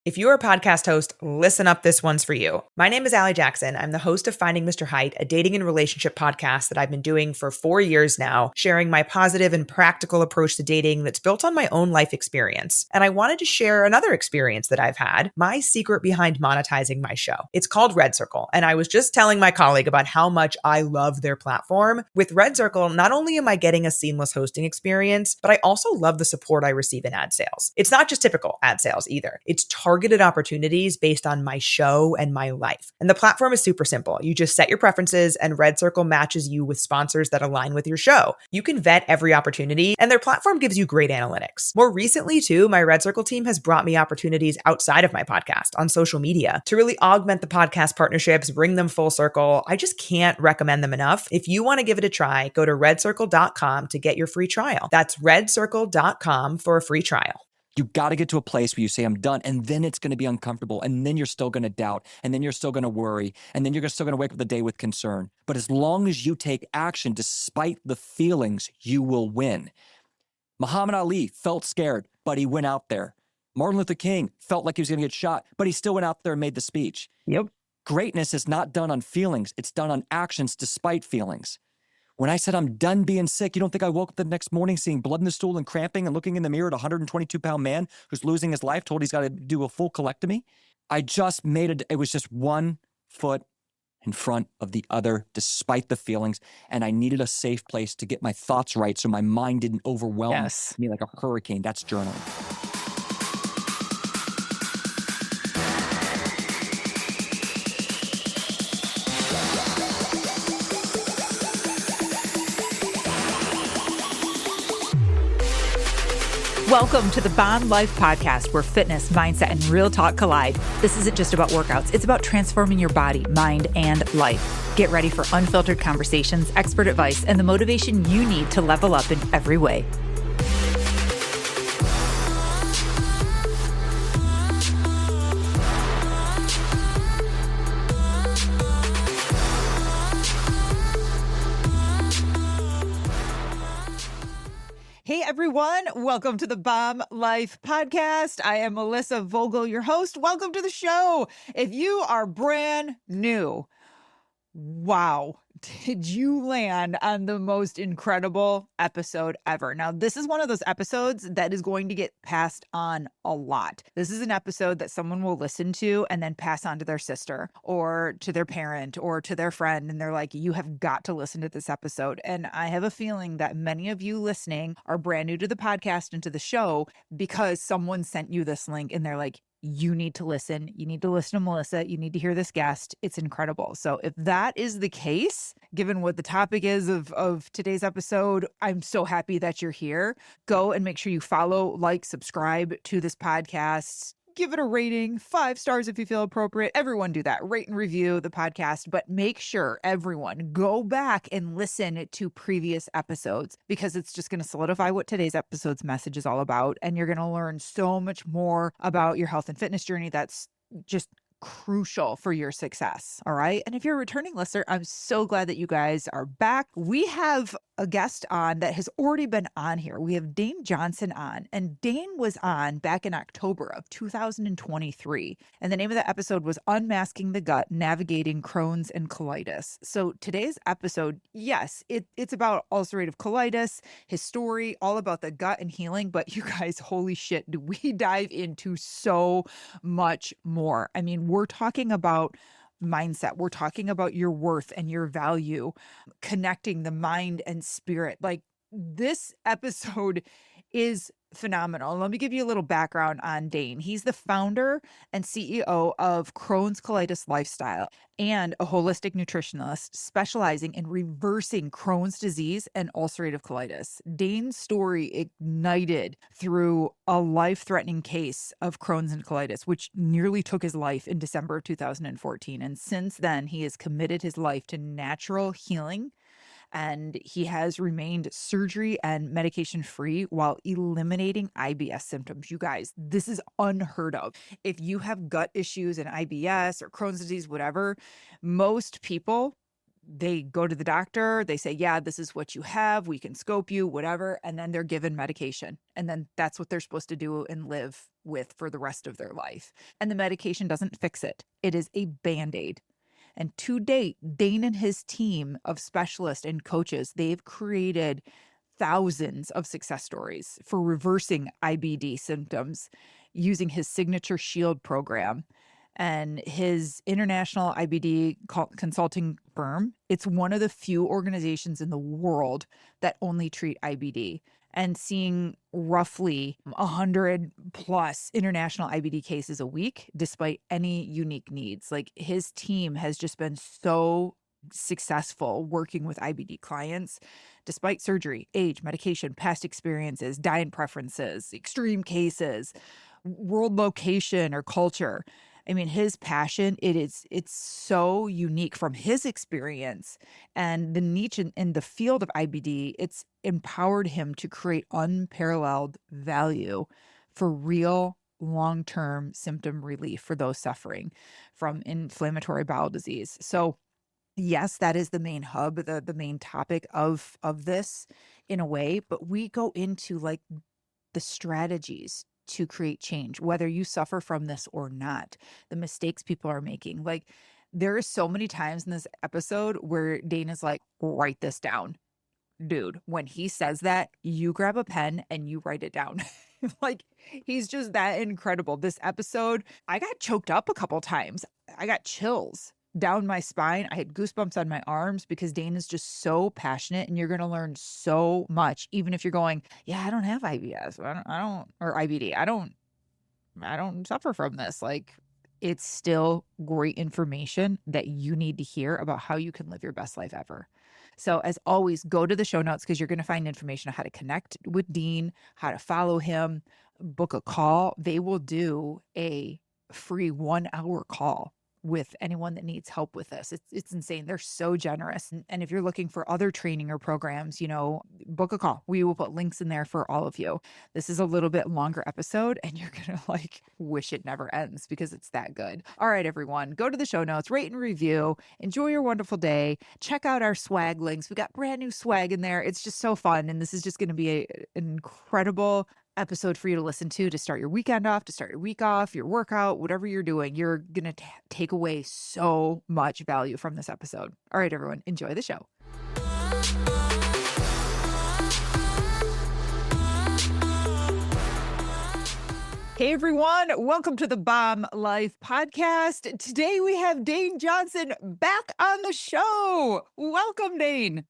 If you're a podcast host, listen up, this one's for you. My name is Allie Jackson. I'm the host of Finding Mr. Height, a dating and relationship podcast that I've been doing for 4 years now, sharing my positive and practical approach to dating that's built on my own life experience. And I wanted to share another experience that I've had, my secret behind monetizing my show. It's called Red Circle, and I was just telling my colleague about how much I love their platform. With Red Circle, not only am I getting a seamless hosting experience, but I also love the support I receive in ad sales. It's not just typical ad sales either. It's targeted opportunities based on my show and my life. And the platform is super simple. You just set your preferences and Red Circle matches you with sponsors that align with your show. You can vet every opportunity and their platform gives you great analytics. More recently too, my Red Circle team has brought me opportunities outside of my podcast on social media to really augment the podcast partnerships, bring them full circle. I just can't recommend them enough. If you want to give it a try, go to redcircle.com to get your free trial. That's redcircle.com for a free trial. You got to get to a place where you say, I'm done. And then it's going to be uncomfortable. And then you're still going to doubt. And then you're still going to worry. And then you're still going to wake up the day with concern. But as long as you take action despite the feelings, you will win. Muhammad Ali felt scared, but he went out there. Martin Luther King felt like he was going to get shot, but he still went out there and made the speech. Yep. Greatness is not done on feelings. It's done on actions despite feelings. When I said I'm done being sick, you don't think I woke up the next morning seeing blood in the stool and cramping and looking in the mirror at a 122-pound man who's losing his life, told he's got to do a full colectomy? I just it was just one foot in front of the other despite the feelings, and I needed a safe place to get my thoughts right so my mind didn't overwhelm me like a hurricane. That's journaling. Welcome to the Bomb Life Podcast, where fitness, mindset, and real talk collide. This isn't just about workouts. It's about transforming your body, mind, and life. Get ready for unfiltered conversations, expert advice, and the motivation you need to level up in every way. Hey everyone, welcome to the Bomb Life Podcast. I am Melissa Vogel, your host. Welcome to the show. If you are brand new, wow, did you land on the most incredible episode ever? Now, this is one of those episodes that is going to get passed on a lot. This is an episode that someone will listen to and then pass on to their sister or to their parent or to their friend. And they're like, you have got to listen to this episode. And I have a feeling that many of you listening are brand new to the podcast and to the show because someone sent you this link and they're like, you need to listen. You need to listen to Melissa. You need to hear this guest. It's incredible. So if that is the case, given what the topic is of today's episode, I'm so happy that you're here. Go and make sure you follow, like, subscribe to this podcast. Give it a rating, 5 stars if you feel appropriate. Everyone do that. Rate and review the podcast, but make sure everyone go back and listen to previous episodes because it's just going to solidify what today's episode's message is all about. And you're going to learn so much more about your health and fitness journey that's just crucial for your success. All right. And if you're a returning listener, I'm so glad that you guys are back. We have a guest on that has already been on here. We have Dane Johnson on, and Dane was on back in October of 2023. And the name of the episode was Unmasking the Gut, Navigating Crohn's and Colitis. So today's episode, yes, it's about ulcerative colitis, his story, all about the gut and healing. But you guys, holy shit, do we dive into so much more? I mean, we're talking about mindset. We're talking about your worth and your value, connecting the mind and spirit. Like, this episode is phenomenal. Let me give you a little background on Dane. He's the founder and CEO of Crohn's Colitis Lifestyle and a holistic nutritionist specializing in reversing Crohn's disease and ulcerative colitis. Dane's story ignited through a life-threatening case of Crohn's and colitis, which nearly took his life in December of 2014. And since then, he has committed his life to natural healing, and he has remained surgery and medication free while eliminating IBS symptoms. You guys, this is unheard of. If you have gut issues and IBS or Crohn's disease, whatever, most people they go to the doctor, they say, yeah, this is what you have. We can scope you, whatever. And then they're given medication. And then that's what they're supposed to do and live with for the rest of their life. And the medication doesn't fix it. It is a Band-Aid. And to date, Dane and his team of specialists and coaches, they've created thousands of success stories for reversing IBD symptoms using his signature Shield program and his international IBD consulting firm. It's one of the few organizations in the world that only treat IBD, and seeing roughly 100 plus international IBD cases a week, despite any unique needs. Like, his team has just been so successful working with IBD clients, despite surgery, age, medication, past experiences, diet preferences, extreme cases, world location or culture. I mean, his passion, it's so unique from his experience, and the niche in the field of IBD, it's empowered him to create unparalleled value for real long-term symptom relief for those suffering from inflammatory bowel disease. So yes, that is the main hub, the main topic of this in a way, but we go into like the strategies to create change, whether you suffer from this or not, the mistakes people are making. Like, there are so many times in this episode where Dana's like, write this down. Dude, when he says that, you grab a pen and you write it down. Like, he's just that incredible. This episode, I got choked up a couple times. I got chills down my spine. I had goosebumps on my arms because Dane is just so passionate, and you're going to learn so much, even if you're going, yeah, I don't have IBS. I don't, or IBD. I don't suffer from this. Like, it's still great information that you need to hear about how you can live your best life ever. So as always, go to the show notes because you're going to find information on how to connect with Dean, how to follow him, book a call. They will do a free 1-hour call with anyone that needs help with this. It's insane. They're so generous. And if you're looking for other training or programs, book a call. We will put links in there for all of you. This is a little bit longer episode, and you're going to wish it never ends because it's that good. All right, everyone, go to the show notes, rate and review, enjoy your wonderful day. Check out our swag links. We got brand new swag in there. It's just so fun. And this is just going to be an incredible episode for you to listen to start your weekend off, to start your week off, your workout, whatever you're doing. You're going to take away so much value from this episode. All right, everyone, enjoy the show. Hey, everyone. Welcome to the Bomb Life podcast. Today we have Dane Johnson back on the show. Welcome, Dane.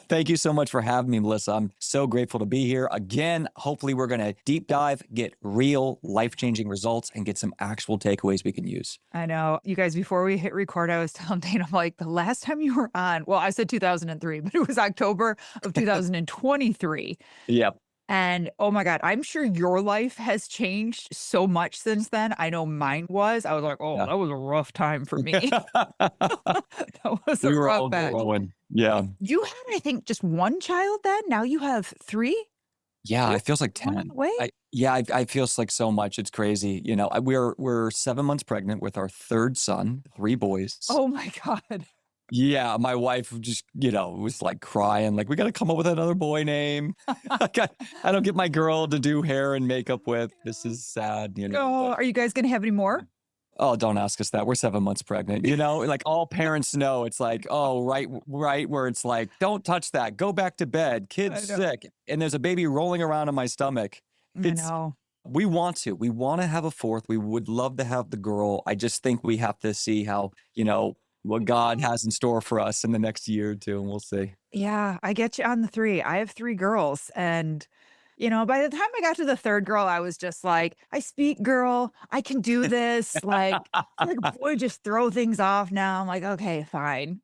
Thank you so much for having me, Melissa. I'm so grateful to be here. Again, hopefully we're going to deep dive, get real life-changing results, and get some actual takeaways we can use. I know. You guys, before we hit record, I was telling Dane, I'm like, the last time you were on, well, I said 2003, but it was October of 2023. Yep. And oh my God, I'm sure your life has changed so much since then. I know mine was. I was like, oh, That was a rough time for me. That was we a were rough all patch. growing. Yeah. You had, I think, just one child then. Now you have 3. Yeah, it feels like 10. On the way? I feels like so much. It's crazy. We're 7 months pregnant with our third son, 3 boys. Oh my God. Yeah, my wife just, was like crying, like, we got to come up with another boy name. I don't get my girl to do hair and makeup with. This is sad, Oh, are you guys going to have any more? Oh, don't ask us that. We're 7 months pregnant. Like, all parents know. It's like, oh, right, where it's like, don't touch that. Go back to bed. Kid's sick. And there's a baby rolling around in my stomach. I know. We want to have a 4th. We would love to have the girl. I just think we have to see how, what God has in store for us in the next year or 2, and we'll see. Yeah, I get you on the 3. I have 3 girls, and by the time I got to the 3rd girl, I was just like, I speak girl, I can do this. Like boy, just throw things off now. I'm like, okay, fine.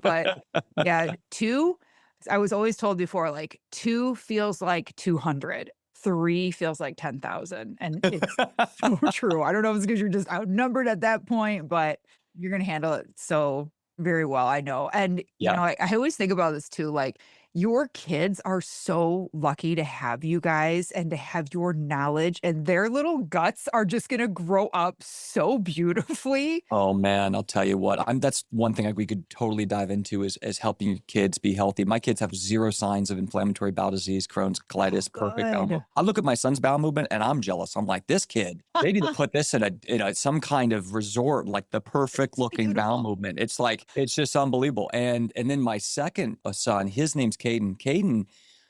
But yeah, 2, I was always told before, like 2 feels like 200. 3 feels like 10,000. And it's so true. I don't know if it's because you're just outnumbered at that point, but you're going to handle it so very well. I know. And, I always think about this too. Like, Your kids are so lucky to have you guys and to have your knowledge, and their little guts are just going to grow up so beautifully. Oh man, I'll tell you what. That's one thing we could totally dive into is helping kids be healthy. My kids have zero signs of inflammatory bowel disease, Crohn's, colitis, perfect bowel Good. movement. I look at my son's bowel movement and I'm jealous. I'm like, this kid, they need to put this in some kind of resort, like the perfect looking bowel movement. It's like, it's just unbelievable. And then my second son, his name's Caden. Caden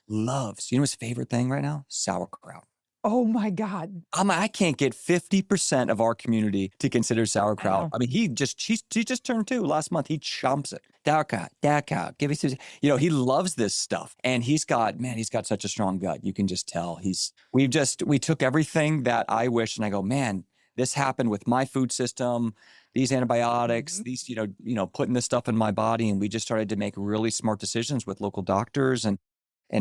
loves, you know his favorite thing right now? Sauerkraut. Oh my God. I can't get 50% of our community to consider sauerkraut. I mean, he just turned 2 last month. He chomps it. Sauerkraut, give me some. You know, he loves this stuff. And he's got such a strong gut. You can just tell. We took everything that I wish, and I go, man, this happened with my food system, these antibiotics, these, putting this stuff in my body. And we just started to make really smart decisions with local doctors and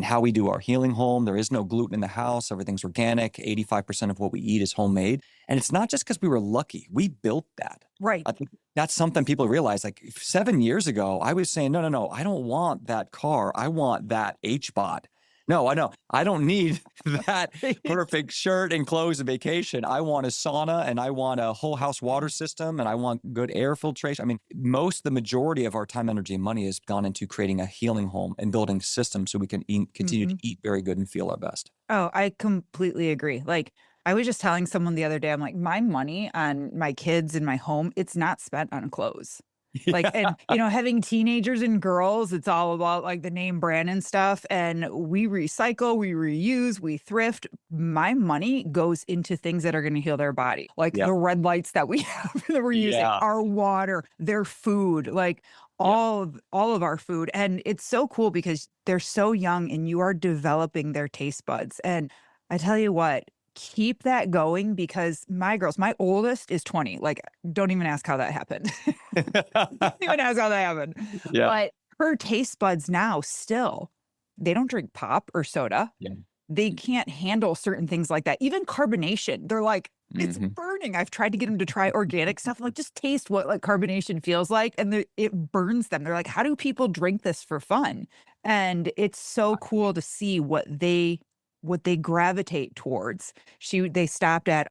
how we do our healing home. There is no gluten in the house. Everything's organic. 85% of what we eat is homemade. And it's not just because we were lucky. We built that. Right. I think that's something people realize. Like 7 years ago, I was saying, no, I don't want that car. I want that H-Bot. No, I know. I don't need that perfect shirt and clothes and vacation. I want a sauna and I want a whole house water system and I want good air filtration. I mean, the majority of our time, energy, and money has gone into creating a healing home and building systems so we can continue to eat very good and feel our best. Oh, I completely agree. Like, I was just telling someone the other day, I'm like, my money on my kids in my home, it's not spent on clothes. Like, and, having teenagers and girls, it's all about like the name brand and stuff. And we recycle, we reuse, we thrift. My money goes into things that are going to heal their body, like the red lights that we have that we're using, our water, their food, like all of our food. And it's so cool because they're so young and you are developing their taste buds. And I tell you what, keep that going because my oldest is 20. Like, don't even ask how that happened. Don't even ask how that happened. Yeah. But her taste buds now still, they don't drink pop or soda. Yeah. They can't handle certain things like that. Even carbonation. They're like, it's burning. I've tried to get them to try organic stuff. I'm like, just taste what like carbonation feels like. And it burns them. They're like, how do people drink this for fun? And it's so cool to see what they gravitate towards. They stopped at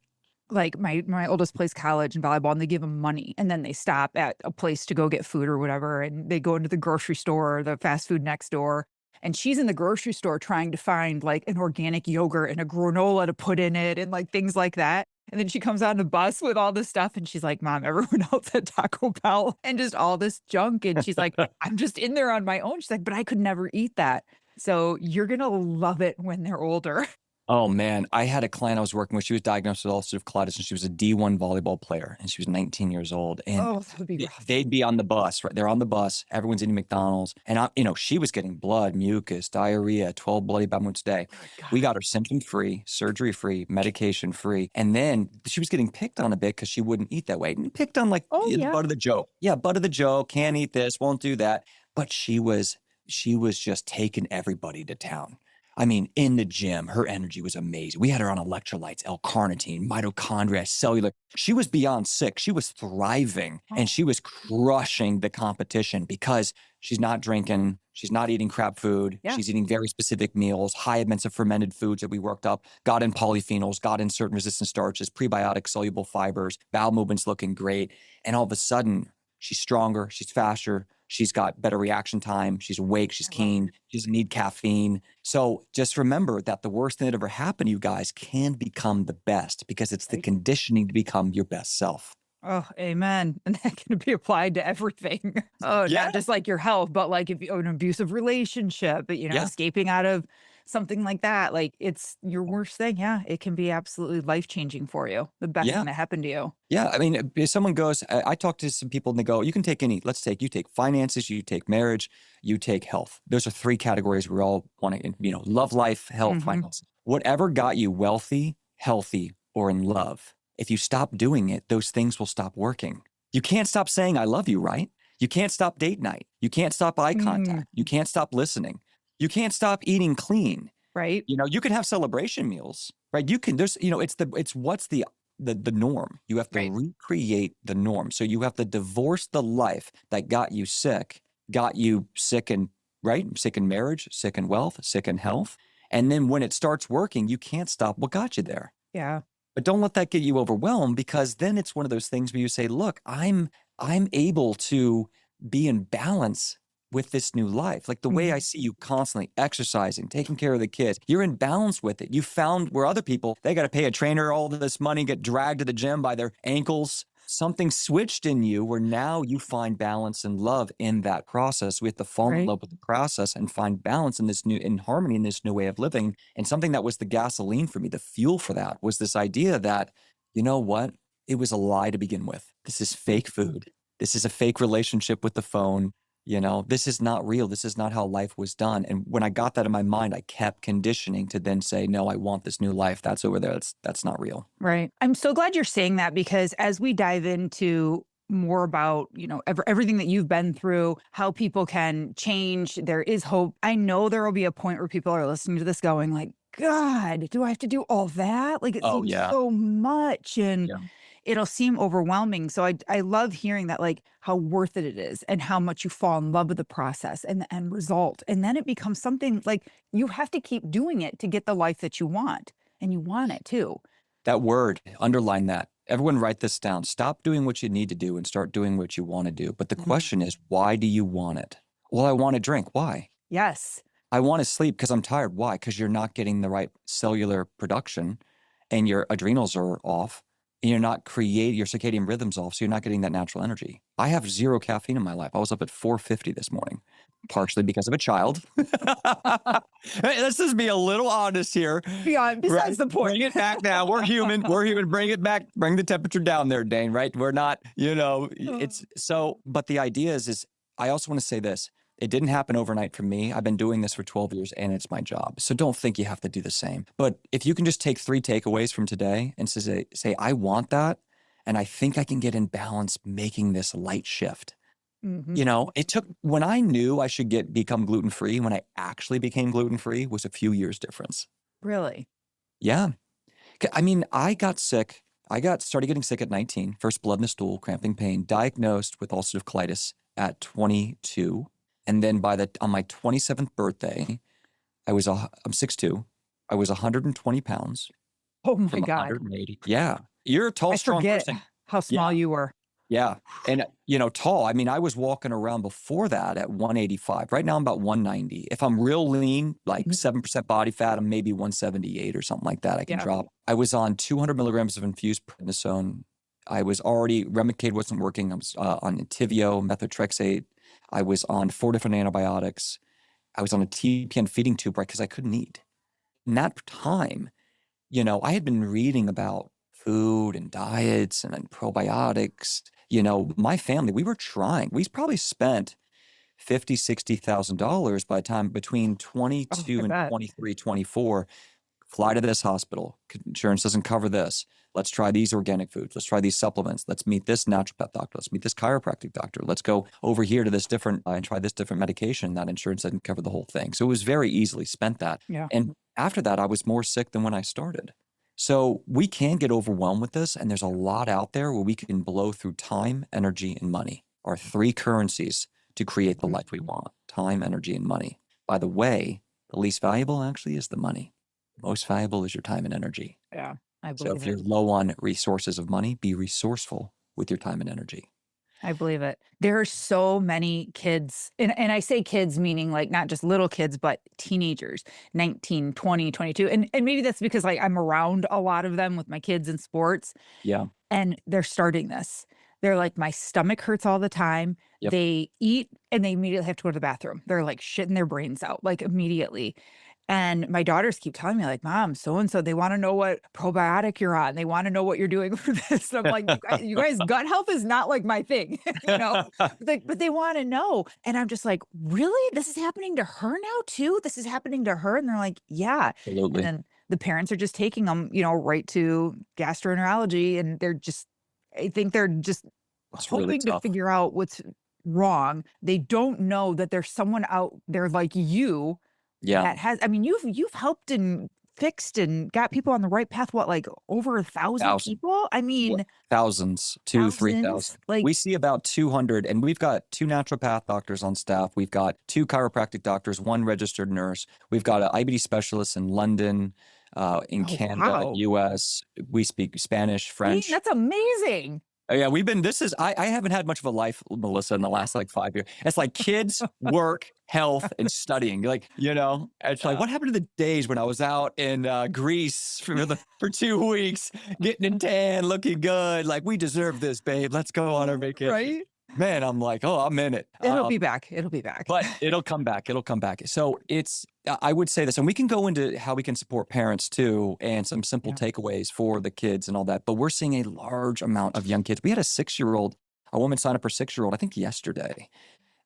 like my oldest plays college and volleyball and they give them money and then they stop at a place to go get food or whatever. And they go into the grocery store or the fast food next door. And she's in the grocery store trying to find like an organic yogurt and a granola to put in it and like things like that. And then she comes on the bus with all this stuff and she's like, Mom, everyone else at Taco Bell and just all this junk. And she's like, I'm just in there on my own. She's like, but I could never eat that. So you're going to love it when they're older. Oh man, I had a client I was working with. She was diagnosed with ulcerative colitis and she was a D1 volleyball player and she was 19 years old. And that would be rough. They'd be on the bus, right? They're on the bus. Everyone's eating McDonald's. And she was getting blood, mucus, diarrhea, 12 bloody bowel movements a day. We got her symptom-free, surgery-free, medication-free. And then she was getting picked on a bit because she wouldn't eat that way. And picked on like the butt of the joke. Yeah, butt of the joke. Can't eat this, won't do that. But she was just taking everybody to town. I mean, in the gym, her energy was amazing. We had her on electrolytes, L-carnitine, mitochondria, cellular. She was beyond sick. She was thriving and she was crushing the competition because she's not drinking. She's not eating crap food. Yeah. She's eating very specific meals, high amounts of fermented foods that we worked up, got in polyphenols, got in certain resistant starches, prebiotic soluble fibers, bowel movements looking great. And all of a sudden, she's stronger, she's faster, she's got better reaction time, she's awake, she's keen, she doesn't need caffeine. So just remember that the worst thing that ever happened to you guys can become the best because it's the conditioning to become your best self. Oh, amen. And that can be applied to everything. Oh, not just like your health, but like if you an abusive relationship, escaping out of something like that, like it's your worst thing. Yeah, it can be absolutely life-changing for you. The best thing that happened to you. Yeah, I mean, if someone goes, I talk to some people and they go, you can take you take finances, you take marriage, you take health. Those are 3 categories we all want to, love, life, health, finances. Whatever got you wealthy, healthy, or in love, if you stop doing it, those things will stop working. You can't stop saying, I love you, right? You can't stop date night. You can't stop eye contact. You can't stop listening. You can't stop eating clean. Right. You can have celebration meals, right? You can, it's what's the norm. You have to recreate the norm. So you have to divorce the life that got you sick and right? Sick in marriage, sick in wealth, sick in health. And then when it starts working, you can't stop what got you there. Yeah. But don't let that get you overwhelmed, because then it's one of those things where you say, look, I'm able to be in balance with this new life. Like the way I see you constantly exercising, taking care of the kids, you're in balance with it. You found where other people, they got to pay a trainer all this money, get dragged to the gym by their ankles. Something switched in you where now you find balance and love in that process. We have to fall in love with the process and find balance in harmony in this new way of living. And something that was the gasoline for me, the fuel for that, was this idea that, you know what? It was a lie to begin with. This is fake food. This is a fake relationship with the phone. This is not real. This is not how life was done. And when I got that in my mind, I kept conditioning to then say, no, I want this new life. That's over there. That's not real. Right. I'm so glad you're saying that, because as we dive into more about, everything that you've been through, how people can change, there is hope. I know there will be a point where people are listening to this going like, God, do I have to do all that? Like it seems so much. And it'll seem overwhelming. So I love hearing that, like how worth it is and how much you fall in love with the process and the end result. And then it becomes something like you have to keep doing it to get the life that you want, and you want it too. That word, underline that. Everyone write this down. Stop doing what you need to do and start doing what you want to do. But the question is, why do you want it? Well, I want to drink. Why? Yes. I want to sleep because I'm tired. Why? Because you're not getting the right cellular production and your adrenals are off. And you're not creating your circadian rhythms off, so you're not getting that natural energy. I have zero caffeine in my life. I was up at 4:50 this morning, partially because of a child. Hey, let's just be a little honest here. Besides the point. Bring it back now. We're human. We're human. Bring it back. Bring the temperature down there, Dane, right? We're not, it's so, but the idea is I also want to say this. It didn't happen overnight for me. I've been doing this for 12 years and it's my job. So don't think you have to do the same. But if you can just take 3 takeaways from today and say, I want that. And I think I can get in balance making this light shift. It took, when I knew I should become gluten-free, when I actually became gluten-free was a few years difference. Really? Yeah. I mean, I got sick. Started getting sick at 19, first blood in the stool, cramping pain, diagnosed with ulcerative colitis at 22. And then on my 27th birthday, I'm 6'2". I was 120 pounds. Oh my God. 180. Yeah. You're a tall, strong person. How small you were. Yeah. And, tall. I mean, I was walking around before that at 185. Right now I'm about 190. If I'm real lean, like 7% body fat, I'm maybe 178 or something like that. I can drop. I was on 200 milligrams of infused prednisone. I was already, Remicade wasn't working. I was on Entyvio, methotrexate. I was on 4 different antibiotics. I was on a TPN feeding tube, right? Because I couldn't eat. In that time, I had been reading about food and diets and probiotics. My family, we were trying. We probably spent $50,000, $60,000 by the time between 22 and 23, 24. Fly to this hospital. Insurance doesn't cover this. Let's try these organic foods. Let's try these supplements. Let's meet this naturopath doctor. Let's meet this chiropractic doctor. Let's go over here to this different and try this different medication. That insurance doesn't cover the whole thing. So it was very easily spent that. Yeah. And after that, I was more sick than when I started. So we can get overwhelmed with this. And there's a lot out there where we can blow through time, energy, and money. Our 3 currencies to create the life we want: time, energy, and money. By the way, the least valuable actually is the money. Most valuable is your time and energy. Yeah, I believe So if you're low on resources of money, be resourceful with your time and energy. I believe it. There are so many kids, and I say kids meaning like not just little kids, but teenagers, 19, 20, 22. And maybe that's because like I'm around a lot of them with my kids in sports. Yeah. And they're starting this. They're like, my stomach hurts all the time. Yep. They eat and they immediately have to go to the bathroom. They're like shitting their brains out like immediately. And my daughters keep telling me like, Mom, so-and-so, they want to know what probiotic you're on. They want to know what you're doing for this. And I'm like, you guys, gut health is not like my thing, but they want to know. And I'm just like, really? This is happening to her now too? This is happening to her? And they're like, yeah. Absolutely. And then the parents are just taking them, right to gastroenterology. And I think they're just hoping really to tough. figure out what's wrong. They don't know that there's someone out there like you. Yeah. That has, I mean, you've helped in fixed and got people on the right path. What, like over 1,000 Thousand. people? I mean, Thousands, 2, 3,000. thousands. Like, We see about 200, and we've got 2 naturopath doctors on staff. We've got 2 chiropractic doctors, 1 registered nurse. We've got an IBD specialist in London, in Canada, wow. US. We speak Spanish, Dang, French. that's amazing. Oh, yeah, I haven't had much of a life, Melissa, in the last like 5 years. It's like kids, work, health, and studying. Like, it's like, what happened to the days when I was out in Greece for 2 weeks, getting in tan, looking good? Like, we deserve this, babe. Let's go on our vacation. Right? Man, I'm like, oh, I'm in it. It'll be back. It'll be back. But it'll come back. It'll come back. So I would say this, and we can go into how we can support parents too, and some simple takeaways for the kids and all that. But we're seeing a large amount of young kids. We had a woman sign up her 6-year-old, I think yesterday,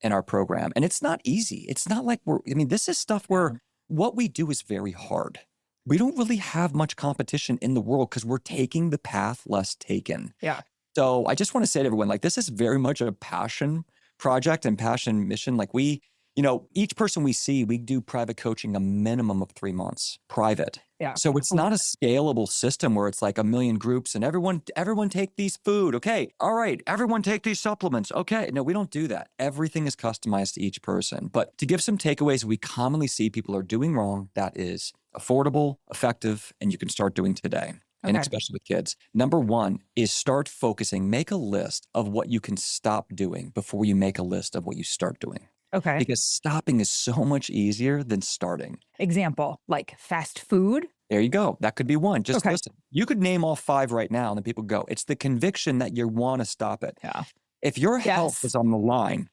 in our program. And it's not easy. It's not like this is stuff where what we do is very hard. We don't really have much competition in the world because we're taking the path less taken. Yeah. So I just want to say to everyone, like, this is very much a passion project and passion mission. Like each person we see, we do private coaching a minimum of 3 months, private. Yeah. So it's not a scalable system where it's like a million groups and everyone take these food. Okay. All right. Everyone take these supplements. Okay. No, we don't do that. Everything is customized to each person. But to give some takeaways we commonly see people are doing wrong, that is affordable, effective, and you can start doing today. And especially with kids. Number 1 is start focusing. Make a list of what you can stop doing before you make a list of what you start doing. Okay. Because stopping is so much easier than starting. Example, like fast food. There you go. That could be one. Just listen. You could name all 5 right now and then people go. It's the conviction that you want to stop it. Yeah. If your health is on the line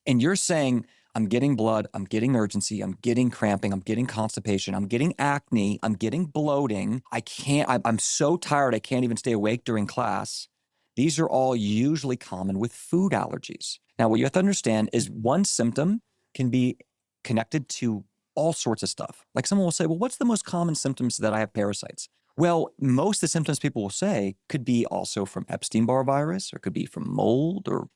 and you're saying, I'm getting blood, I'm getting urgency, I'm getting cramping, I'm getting constipation, I'm getting acne, I'm getting bloating. I'm so tired I can't even stay awake during class. These are all usually common with food allergies. Now, what you have to understand is one symptom can be connected to all sorts of stuff. Like someone will say, well, what's the most common symptoms that I have parasites? Well, most of the symptoms people will say could be also from Epstein-Barr virus, or could be from mold or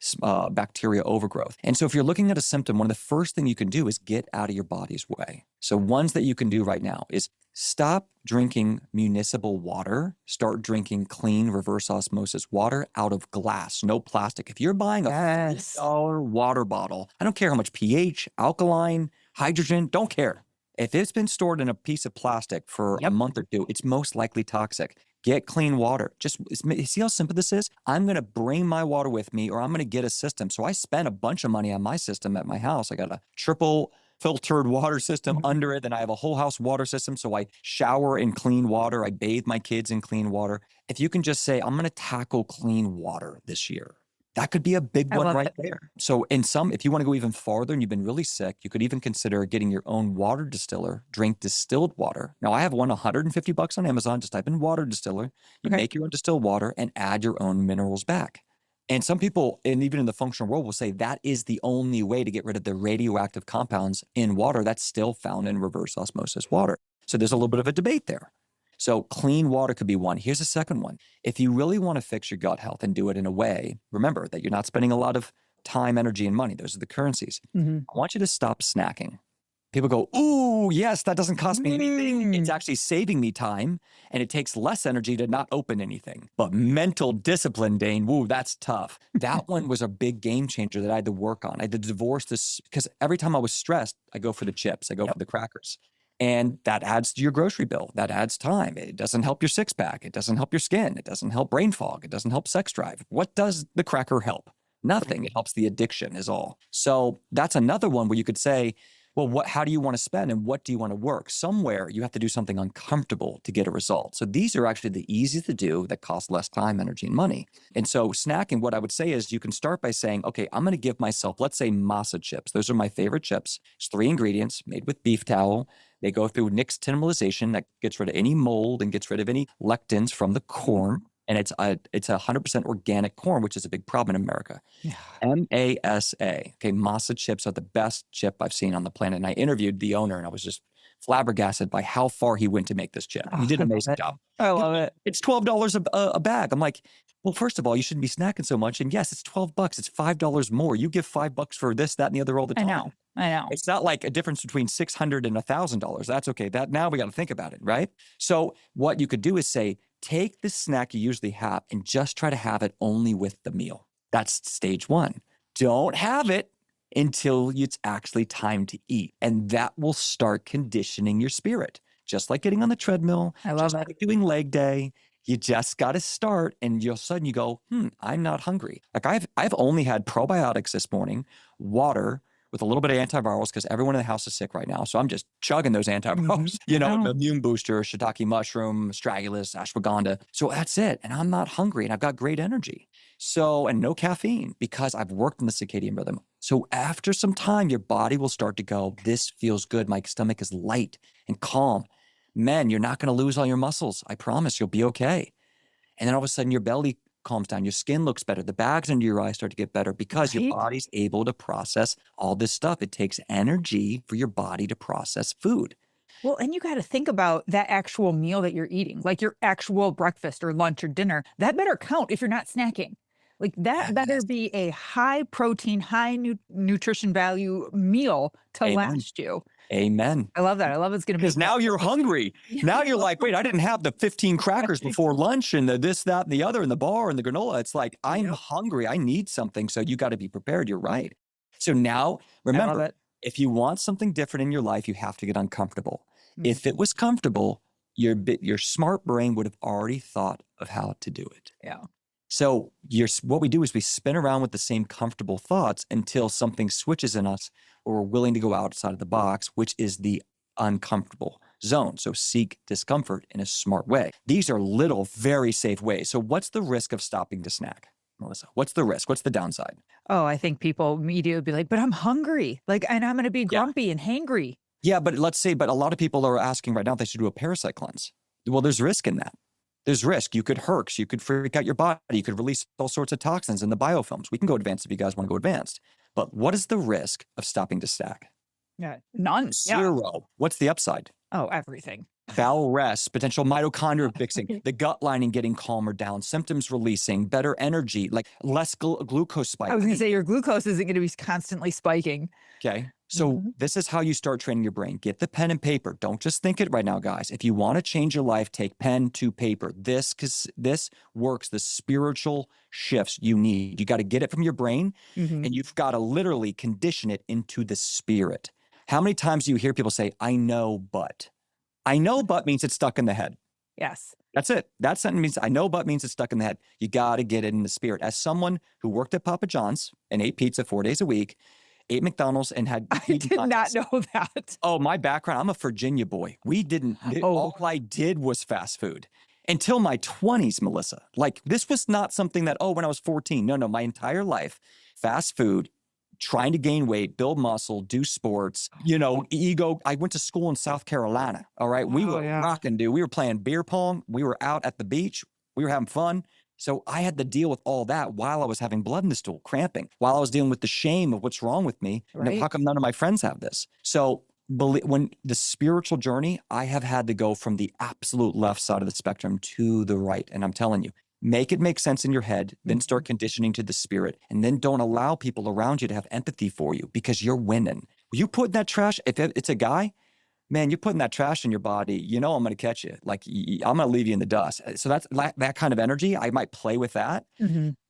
bacteria overgrowth. And so if you're looking at a symptom, one of the first things you can do is get out of your body's way. So ones that you can do right now is stop drinking municipal water. Start drinking clean reverse osmosis water out of glass, no plastic. If you're buying a $50 water bottle, I don't care how much pH, alkaline, hydrogen, don't care. If it's been stored in a piece of plastic for a month or 2, it's most likely toxic. Get clean water. Just see how simple this is? I'm going to bring my water with me, or I'm going to get a system. So I spent a bunch of money on my system at my house. I got a triple filtered water system under it. Then I have a whole house water system. So I shower in clean water. I bathe my kids in clean water. If you can just say, I'm going to tackle clean water this year. That could be a big one right there. So if you want to go even farther and you've been really sick, you could even consider getting your own water distiller, drink distilled water. Now I have one $150 on Amazon. Just type in water distiller. You make your own distilled water and add your own minerals back. And some people, and even in the functional world, will say that is the only way to get rid of the radioactive compounds in water that's still found in reverse osmosis water. So there's a little bit of a debate there. So clean water could be one. Here's a second one. If you really want to fix your gut health and do it in a way, remember that you're not spending a lot of time, energy, and money. Those are the currencies. I want you to stop snacking. People go, ooh, yes, that doesn't cost me anything. It's actually saving me time, and it takes less energy to not open anything. But mental discipline, Dane, woo, that's tough. That one was a big game changer that I had to work on. I had to divorce this because every time I was stressed, I go for the chips. I go for the crackers. And that adds to your grocery bill. That adds time. It doesn't help your six-pack. It doesn't help your skin. It doesn't help brain fog. It doesn't help sex drive. What does the cracker help? Nothing. It helps the addiction is all. So that's another one where you could say, well, how do you want to spend and what do you want to work? Somewhere you have to do something uncomfortable to get a result. So these are actually the easiest to do that cost less time, energy, and money. And so snacking, what I would say is you can start by saying, okay, I'm going to give myself, let's say masa chips. Those are my favorite chips. It's 3 ingredients made with beef tallow. They go through nixtamalization that gets rid of any mold and gets rid of any lectins from the corn. And it's 100% organic corn, which is a big problem in America. Yeah. MASA. Okay, masa chips are the best chip I've seen on the planet. And I interviewed the owner, and I was just flabbergasted by how far he went to make this chip. He did an amazing job. I love it. It's $12 a bag. I'm like, well, first of all, you shouldn't be snacking so much. And yes, it's $12. It's $5 more. You give $5 for this, that, and the other all the time. I know. It's not like a difference between $600 and $1,000. That's okay. That now we got to think about it, right? So what you could do is say, take the snack you usually have and just try to have it only with the meal. That's stage one. Don't have it until it's actually time to eat. And that will start conditioning your spirit. Just like getting on the treadmill, I love just it. like doing leg day. You just got to start, and all of a sudden you go, I'm not hungry. Like I've only had probiotics this morning, water with a little bit of antivirals because everyone in the house is sick right now. So I'm just chugging those antivirals, immune booster, shiitake mushroom, astragalus, ashwagandha. So that's it. And I'm not hungry and I've got great energy. So, and no caffeine because I've worked in the circadian rhythm. So after some time, your body will start to go, this feels good. My stomach is light and calm. Men, you're not going to lose all your muscles. I promise you'll be okay. And then all of a sudden your belly calms down. Your skin looks better. The bags under your eyes start to get better because your body's able to process all this stuff. It takes energy for your body to process food. Well, and you got to think about that actual meal that you're eating, like your actual breakfast or lunch or dinner. That better count if you're not snacking. Like that better be a high protein, high nutrition value meal to last you. Amen. I love that. I love it's going to be. Because now you're hungry. Now you're like, wait, I didn't have the 15 crackers before lunch and the this, that, and the other, and the bar and the granola. It's like, I'm hungry. I need something. So you got to be prepared. You're right. So now remember, if you want something different in your life, you have to get uncomfortable. If it was comfortable, your smart brain would have already thought of how to do it. Yeah. So what we do is we spin around with the same comfortable thoughts until something switches in us or we're willing to go outside of the box, which is the uncomfortable zone. So seek discomfort in a smart way. These are little, very safe ways. So what's the risk of stopping to snack, Melissa? What's the risk? What's the downside? Oh, I think people immediately would be like, but I'm hungry. Like, and I'm going to be grumpy and hangry. Yeah, but a lot of people are asking right now if they should do a parasite cleanse. Well, there's risk in that. There's risk. You could herx. You could freak out your body. You could release all sorts of toxins in the biofilms. We can go advanced if you guys want to go advanced. But what is the risk of stopping to snack? Yeah, none. Zero. Yeah. What's the upside? Oh, everything. Bowel rest, potential mitochondria fixing, the gut lining getting calmer down, symptoms releasing, better energy, like less glucose spike. I was going to say your glucose isn't going to be constantly spiking. Okay. So this is how you start training your brain. Get the pen and paper. Don't just think it right now, guys. If you want to change your life, take pen to paper. This works the spiritual shifts you need. You got to get it from your brain and you've got to literally condition it into the spirit. How many times do you hear people say, I know, but? I know, but means it's stuck in the head. Yes. That's it. That sentence means I know, but means it's stuck in the head. You got to get it in the spirit. As someone who worked at Papa John's and ate pizza 4 days a week, ate McDonald's and had... I did not know that. Oh, my background, I'm a Virginia boy. All I did was fast food. Until my 20s, Melissa. Like, this was not something that, when I was 14. No, my entire life, fast food, trying to gain weight, build muscle, do sports, ego. I went to school in South Carolina, all right? We were rocking, dude. We were playing beer pong. We were out at the beach. We were having fun. So I had to deal with all that while I was having blood in the stool, cramping, while I was dealing with the shame of what's wrong with me. Right. How come none of my friends have this? So when the spiritual journey, I have had to go from the absolute left side of the spectrum to the right. And I'm telling you, make it make sense in your head, then start conditioning to the spirit, and then don't allow people around you to have empathy for you because you're winning. You put in that trash, if it's a guy, man, you're putting that trash in your body, I'm going to catch you. Like, I'm going to leave you in the dust. So that's that kind of energy. I might play with that.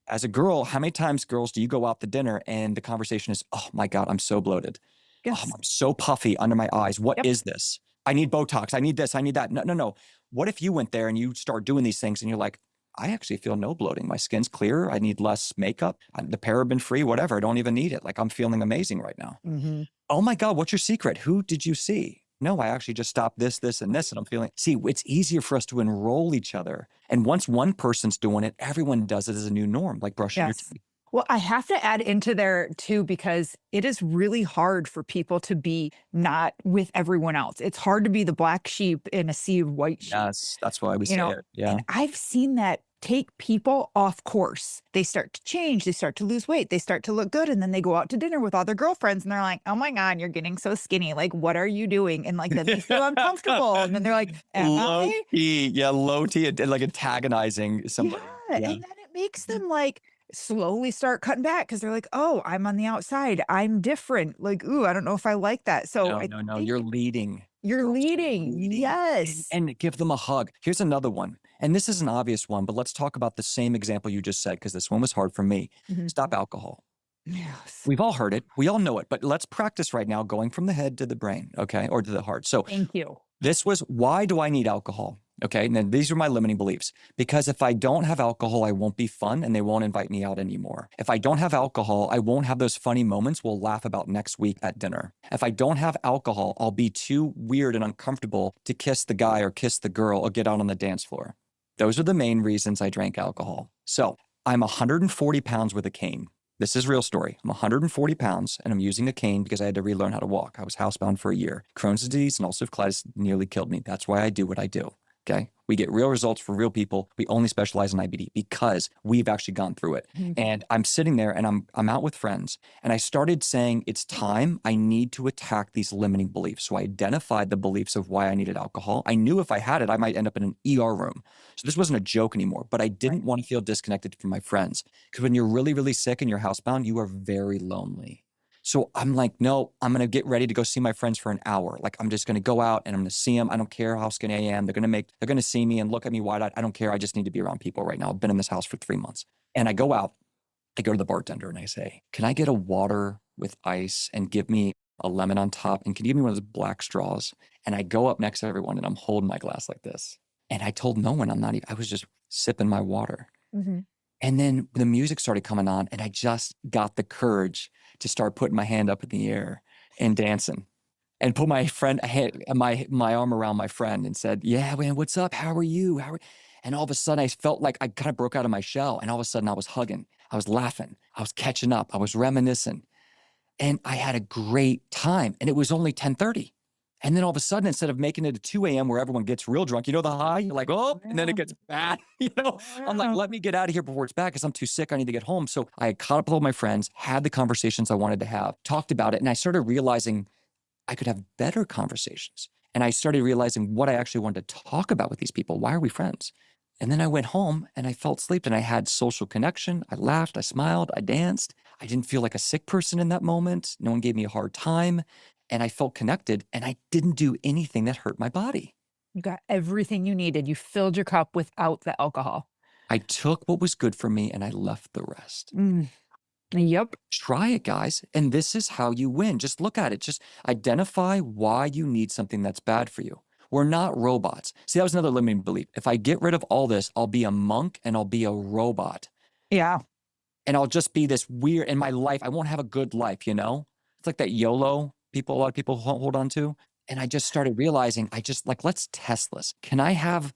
As a girl, how many times, girls, do you go out to dinner and the conversation is, oh my God, I'm so bloated. Yes. Oh, I'm so puffy under my eyes. What is this? I need Botox. I need this. I need that. No. What if you went there and you start doing these things and you're like, I actually feel no bloating. My skin's clear. I need less makeup. The paraben free, whatever. I don't even need it. Like, I'm feeling amazing right now. Oh my God, what's your secret? Who did you see? No, I actually just stopped this, and this, and I'm feeling, see, it's easier for us to enroll each other. And once one person's doing it, everyone does it as a new norm, like brushing your teeth. Well, I have to add into there too, because it is really hard for people to be not with everyone else. It's hard to be the black sheep in a sea of white sheep. Yes, that's why we say it. Yeah. And I've seen that take people off course. They start to change. They start to lose weight. They start to look good. And then they go out to dinner with all their girlfriends and they're like, oh my God, you're getting so skinny. Like, what are you doing? And like, then they feel uncomfortable. And then they're like, low T, like antagonizing somebody. And then it makes them like, slowly start cutting back because they're like, oh, I'm on the outside. I'm different. Like, ooh, I don't know if I like that. So No, I no, no. think You're leading. you're Girls, you're leading. leading. Yes. And give them a hug. Here's another one. And this is an obvious one, but let's talk about the same example you just said, because this one was hard for me. Mhm. Stop alcohol. Yes. We've all heard it. We all know it, but let's practice right now going from the head to the brain, okay? Or to the heart. So Thank you. this was, why do I need alcohol? Okay, and then these are my limiting beliefs. Because if I don't have alcohol, I won't be fun and they won't invite me out anymore. If I don't have alcohol, I won't have those funny moments we'll laugh about next week at dinner. If I don't have alcohol, I'll be too weird and uncomfortable to kiss the guy or kiss the girl or get out on the dance floor. Those are the main reasons I drank alcohol. So I'm 140 pounds with a cane. This is a real story. I'm 140 pounds and I'm using a cane because I had to relearn how to walk. I was housebound for a year. Crohn's disease and ulcerative colitis nearly killed me. That's why I do what I do. Okay. We get real results for real people. We only specialize in IBD because we've actually gone through it. Mhm. And I'm sitting there and I'm out with friends and I started saying, it's time. I need to attack these limiting beliefs. So I identified the beliefs of why I needed alcohol. I knew if I had it, I might end up in an ER room. So this wasn't a joke anymore, but I didn't want to feel disconnected from my friends because when you're really, really sick and you're housebound, you are very lonely. So I'm like, no, I'm going to get ready to go see my friends for an hour. Like, I'm just going to go out and I'm going to see them. I don't care how skinny I am. They're going to see me and look at me wide-eyed. I don't care. I just need to be around people right now. I've been in this house for 3 months. And I go out, I go to the bartender and I say, can I get a water with ice and give me a lemon on top? And can you give me one of those black straws? And I go up next to everyone and I'm holding my glass like this. And I told no one I was just sipping my water. Mhm. And then the music started coming on and I just got the courage to start putting my hand up in the air and dancing and put my arm around my friend and said, yeah, man, what's up? How are you? And all of a sudden I felt like I kind of broke out of my shell. And all of a sudden I was hugging, I was laughing, I was catching up, I was reminiscing. And I had a great time. And it was only 10:30. And then all of a sudden, instead of making it at 2 a.m. where everyone gets real drunk, you know, the high, you're like, oh, and then it gets bad. I'm like, let me get out of here before it's bad because I'm too sick. I need to get home. So I caught up with all my friends, had the conversations I wanted to have, talked about it. And I started realizing I could have better conversations. And I started realizing what I actually wanted to talk about with these people. Why are we friends? And then I went home and I felt sleep and I had social connection. I laughed, I smiled, I danced. I didn't feel like a sick person in that moment. No one gave me a hard time. And I felt connected and I didn't do anything that hurt my body. You got everything you needed. You filled your cup without the alcohol. I took what was good for me and I left the rest. Yep. Try it, guys. And this is how you win. Just look at it. Just identify why you need something that's bad for you. We're not robots. See, that was another limiting belief. If I get rid of all this, I'll be a monk and I'll be a robot. Yeah. And I'll just be this weird in my life. I won't have a good life, you know? It's like that YOLO a lot of people hold on to. And I just started realizing, let's test this. Can I have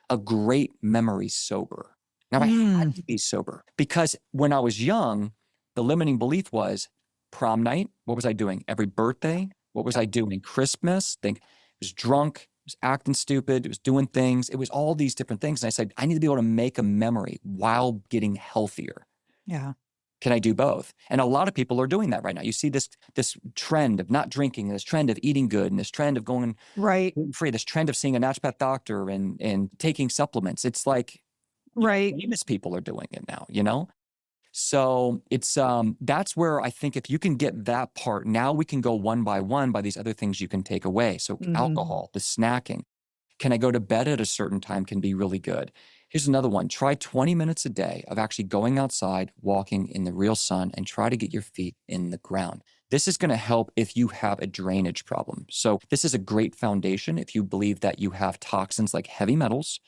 a great memory sober? Now I had to be sober because when I was young, the limiting belief was prom night. What was I doing? Every birthday? What was I doing? Christmas? I was drunk. I was acting stupid. It was doing things. It was all these different things. And I said, I need to be able to make a memory while getting healthier. Yeah. Can I do both? And a lot of people are doing that right now. You see this trend of not drinking, this trend of eating good, and this trend of going gluten-free, this trend of seeing a naturopath doctor and taking supplements. It's like famous people are doing it now, you know? So it's that's where I think if you can get that part, now we can go one by these other things you can take away. So alcohol, the snacking. Can I go to bed at a certain time can be really good. Here's another one. Try 20 minutes a day of actually going outside, walking in the real sun, and try to get your feet in the ground. This is going to help if you have a drainage problem. So this is a great foundation if you believe that you have toxins like heavy metals,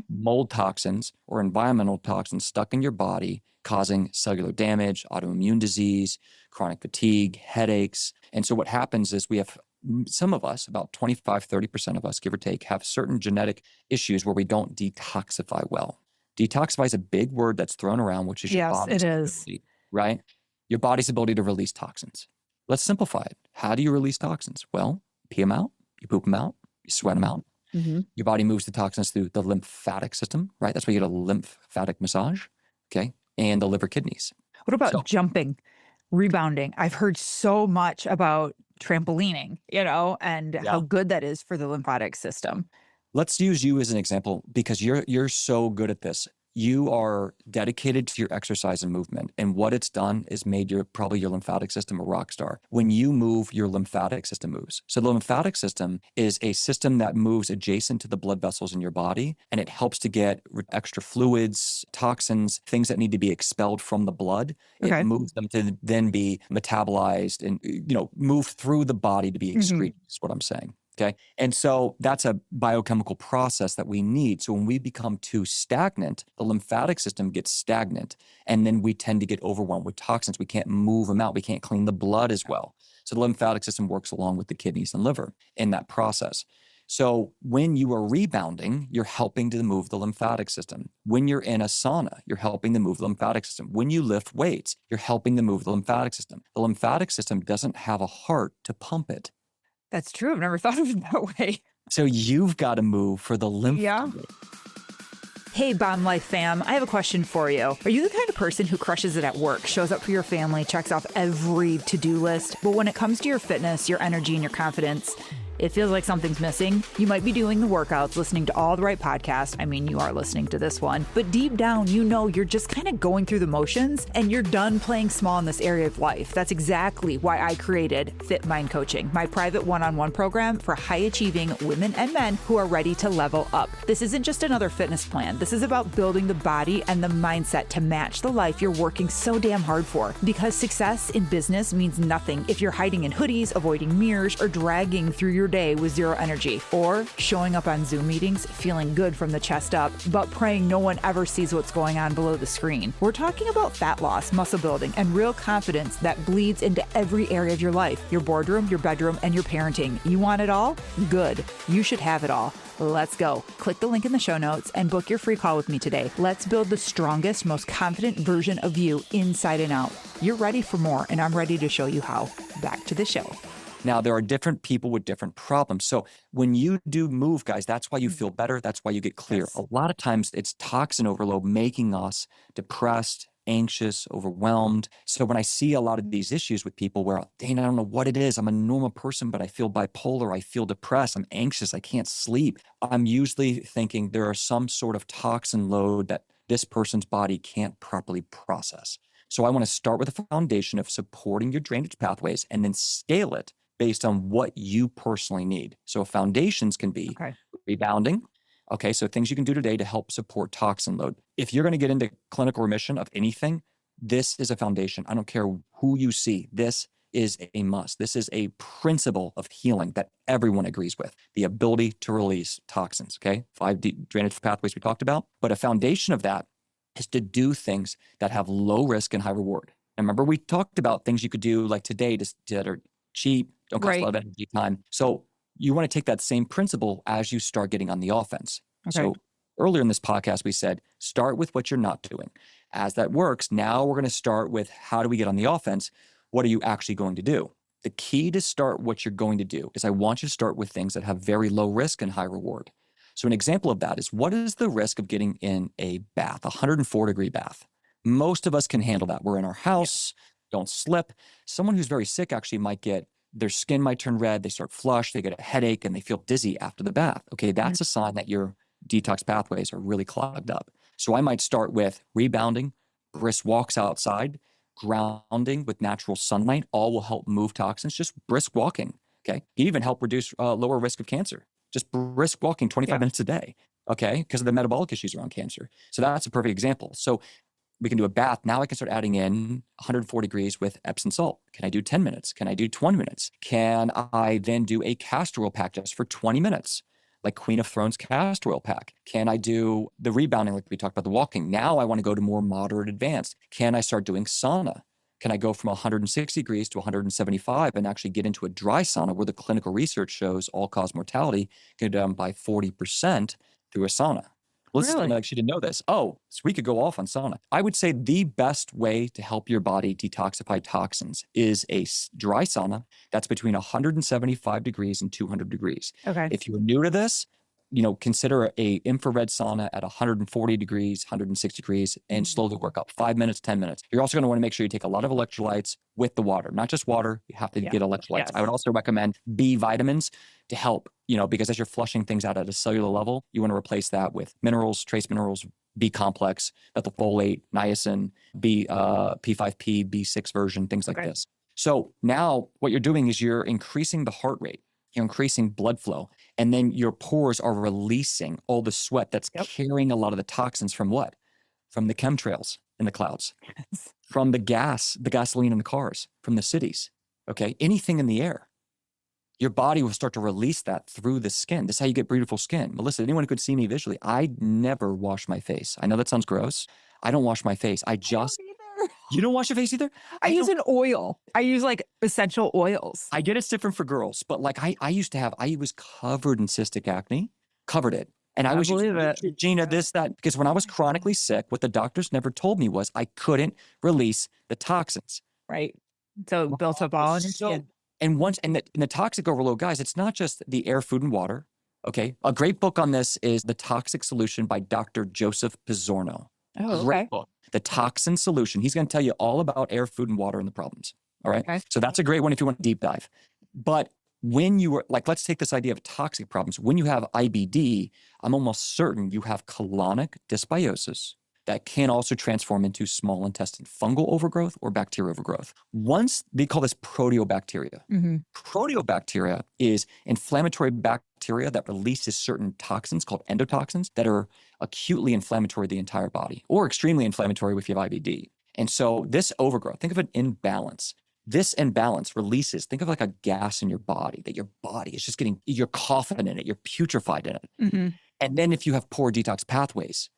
mold toxins, or environmental toxins stuck in your body, causing cellular damage, autoimmune disease, chronic fatigue, headaches. And so what happens is we have some of us, about 25, 30% of us, give or take, have certain genetic issues where we don't detoxify well. Detoxify is a big word that's thrown around, which is your body's ability, right? Your body's ability to release toxins. Let's simplify it. How do you release toxins? Well, pee them out, you poop them out, you sweat them out. Your body moves the toxins through the lymphatic system, right? That's why you get a lymphatic massage, okay? And the liver, kidneys. What about jumping, rebounding? I've heard so much about trampolining, and how good that is for the lymphatic system. Let's use you as an example because you're so good at this. you are dedicated to your exercise and movement. And what it's done is made probably your lymphatic system a rock star. When you move, your lymphatic system moves. So the lymphatic system is a system that moves adjacent to the blood vessels in your body, and it helps to get extra fluids, toxins, things that need to be expelled from the blood. Okay. It moves them to then be metabolized and, move through the body to be excreted, is what I'm saying. Okay. And so that's a biochemical process that we need. So when we become too stagnant, the lymphatic system gets stagnant, and then we tend to get overwhelmed with toxins. We can't move them out. We can't clean the blood as well. So the lymphatic system works along with the kidneys and liver in that process. So when you are rebounding, you're helping to move the lymphatic system. When you're in a sauna, you're helping to move the lymphatic system. When you lift weights, you're helping to move the lymphatic system. The lymphatic system doesn't have a heart to pump it. That's true. I've never thought of it that way. So you've got to move for the lymph. Yeah. Hey, Bomb Life fam, I have a question for you. Are you the kind of person who crushes it at work, shows up for your family, checks off every to-do list, but when it comes to your fitness, your energy, and your confidence, it feels like something's missing? You might be doing the workouts, listening to all the right podcasts. I mean, you are listening to this one. But deep down, you know you're just kind of going through the motions and you're done playing small in this area of life. That's exactly why I created Fit Mind Coaching, my private one-on-one program for high-achieving women and men who are ready to level up. This isn't just another fitness plan. This is about building the body and the mindset to match the life you're working so damn hard for. Because success in business means nothing if you're hiding in hoodies, avoiding mirrors, or dragging through your day with zero energy, or showing up on Zoom meetings feeling good from the chest up, but praying no one ever sees what's going on below the screen. We're talking about fat loss, muscle building, and real confidence that bleeds into every area of your life, your boardroom, your bedroom, and your parenting. You want it all? Good. You should have it all. Let's go. Click the link in the show notes and book your free call with me today. Let's build the strongest, most confident version of you inside and out. You're ready for more, and I'm ready to show you how. Back to the show. Now, there are different people with different problems. So when you do move, guys, that's why you feel better. That's why you get clear. Yes. A lot of times it's toxin overload making us depressed, anxious, overwhelmed. So when I see a lot of these issues with people where, Dane, I don't know what it is. I'm a normal person, but I feel bipolar. I feel depressed. I'm anxious. I can't sleep. I'm usually thinking there are some sort of toxin load that this person's body can't properly process. So I want to start with a foundation of supporting your drainage pathways and then scale it based on what you personally need. So foundations can be rebounding. Okay, so things you can do today to help support toxin load. If you're going to get into clinical remission of anything, this is a foundation. I don't care who you see. This is a must. This is a principle of healing that everyone agrees with. The ability to release toxins, okay? 5 drainage pathways we talked about. But a foundation of that is to do things that have low risk and high reward. And remember, we talked about things you could do like today that are cheap, don't cost a lot of energy, time. So you want to take that same principle as you start getting on the offense. Okay. So earlier in this podcast, we said, start with what you're not doing. As that works, now we're going to start with how do we get on the offense? What are you actually going to do? The key to start what you're going to do is I want you to start with things that have very low risk and high reward. So an example of that is, what is the risk of getting in a bath, a 104-degree bath? Most of us can handle that. We're in our house, don't slip. Someone who's very sick actually might get, their skin might turn red, they start flush, they get a headache, and they feel dizzy after the bath. Okay, that's a sign that your detox pathways are really clogged up. So I might start with rebounding, brisk walks outside, grounding with natural sunlight. All will help move toxins. Just brisk walking, okay? Can even help reduce lower risk of cancer. Just brisk walking 25 minutes a day, okay? Because of the metabolic issues around cancer. So that's a perfect example. So we can do a bath. Now I can start adding in 104 degrees with Epsom salt. Can I do 10 minutes? Can I do 20 minutes? Can I then do a castor oil pack just for 20 minutes? Like Queen of Thrones castor oil pack? Can I do the rebounding like we talked about the walking? Now I want to go to more moderate advanced. Can I start doing sauna? Can I go from 160 degrees to 175 and actually get into a dry sauna where the clinical research shows all-cause mortality can go down by 40% through a sauna? Listen, I actually didn't know this. Oh, so we could go off on sauna. I would say the best way to help your body detoxify toxins is a dry sauna that's between 175 degrees and 200 degrees. Okay. If you're new to this, consider a infrared sauna at 140 degrees, 160 degrees, and slowly work up 5 minutes, 10 minutes. You're also going to want to make sure you take a lot of electrolytes with the water, not just water. You have to get electrolytes. Yes. I would also recommend B vitamins to help, because as you're flushing things out at a cellular level, you want to replace that with minerals, trace minerals, B complex, methylfolate, niacin, P5P, B6 version, things like this. So now what you're doing is you're increasing the heart rate, you're increasing blood flow, and then your pores are releasing all the sweat that's carrying a lot of the toxins from what? From the chemtrails in the clouds, from the gasoline in the cars, from the cities, okay? Anything in the air. Your body will start to release that through the skin. This is how you get beautiful skin. Melissa, anyone who could see me visually, I never wash my face. I know that sounds gross. I don't wash my face. You don't wash your face either? I use an oil. I use like essential oils. I get it's different for girls, but like I was covered in cystic acne, covered it. And I was using Gina, this, that, because when I was chronically sick, what the doctors never told me was I couldn't release the toxins. Right. So it built up all in your skin. And the toxic overload, guys, it's not just the air, food, and water. Okay. A great book on this is The Toxic Solution by Dr. Joseph Pizzorno. Oh, great book. The Toxin Solution. He's going to tell you all about air, food, and water and the problems. All right. Okay. So that's a great one if you want to deep dive. But when you were let's take this idea of toxic problems. When you have IBD, I'm almost certain you have colonic dysbiosis that can also transform into small intestine fungal overgrowth or bacterial overgrowth. Once they call this proteobacteria. Proteobacteria is inflammatory bacteria that releases certain toxins called endotoxins that are acutely inflammatory the entire body or extremely inflammatory if you have IBD. And so this overgrowth, think of an imbalance. This imbalance releases, think of like a gas in your body, that your body is just you're coughing in it, you're putrefied in it. And then if you have poor detox pathways,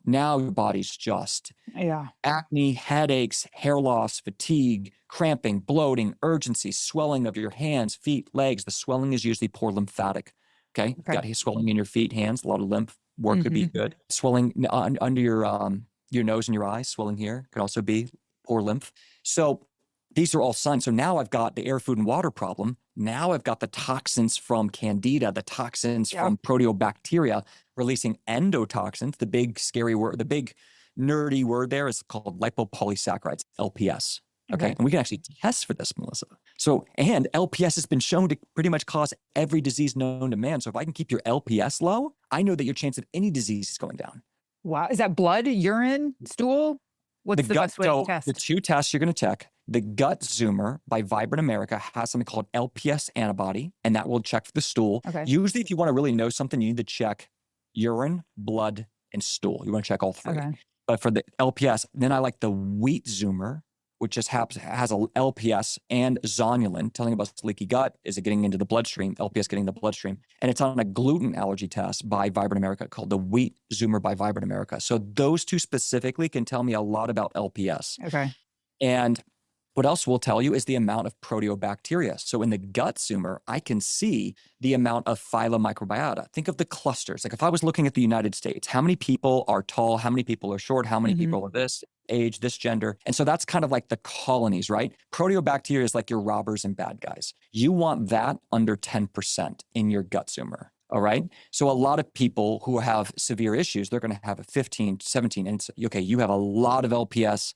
now your body's just acne, headaches, hair loss, fatigue, cramping, bloating, urgency, swelling of your hands, feet, legs. The swelling is usually poor lymphatic. Okay. Got swelling in your feet, hands, a lot of lymph work could be good. Swelling under your nose and your eyes, swelling here could also be poor lymph. So these are all signs. So now I've got the air, food, and water problem. Now I've got the toxins from candida, the toxins from proteobacteria, releasing endotoxins. The big scary word, the big nerdy word there is called lipopolysaccharides, LPS. Okay. And we can actually test for this, Melissa. So, and LPS has been shown to pretty much cause every disease known to man. So if I can keep your LPS low, I know that your chance of any disease is going down. Wow. Is that blood, urine, stool? What's the best way to test? The two tests you're going to check. The Gut Zoomer by Vibrant America has something called LPS antibody, and that will check for the stool. Usually, if you want to really know something, you need to check urine, blood, and stool. You want to check all three. But for the LPS, then I like the Wheat Zoomer, which just has a LPS and zonulin, telling about leaky gut. Is it getting into the bloodstream? LPS getting in the bloodstream. And it's on a gluten allergy test by Vibrant America called the Wheat Zoomer by Vibrant America. So those two specifically can tell me a lot about LPS. And what else we'll tell you is the amount of proteobacteria. So in the Gut Zoomer, I can see the amount of phylomicrobiota. Think of the clusters. Like if I was looking at the United States, how many people are tall? How many people are short? How many people are this age, this gender? And so that's kind of like the colonies, right? Proteobacteria is like your robbers and bad guys. You want that under 10% in your Gut Zoomer. All right. So a lot of people who have severe issues, they're going to have a 15, 17. And it's, okay, you have a lot of LPS.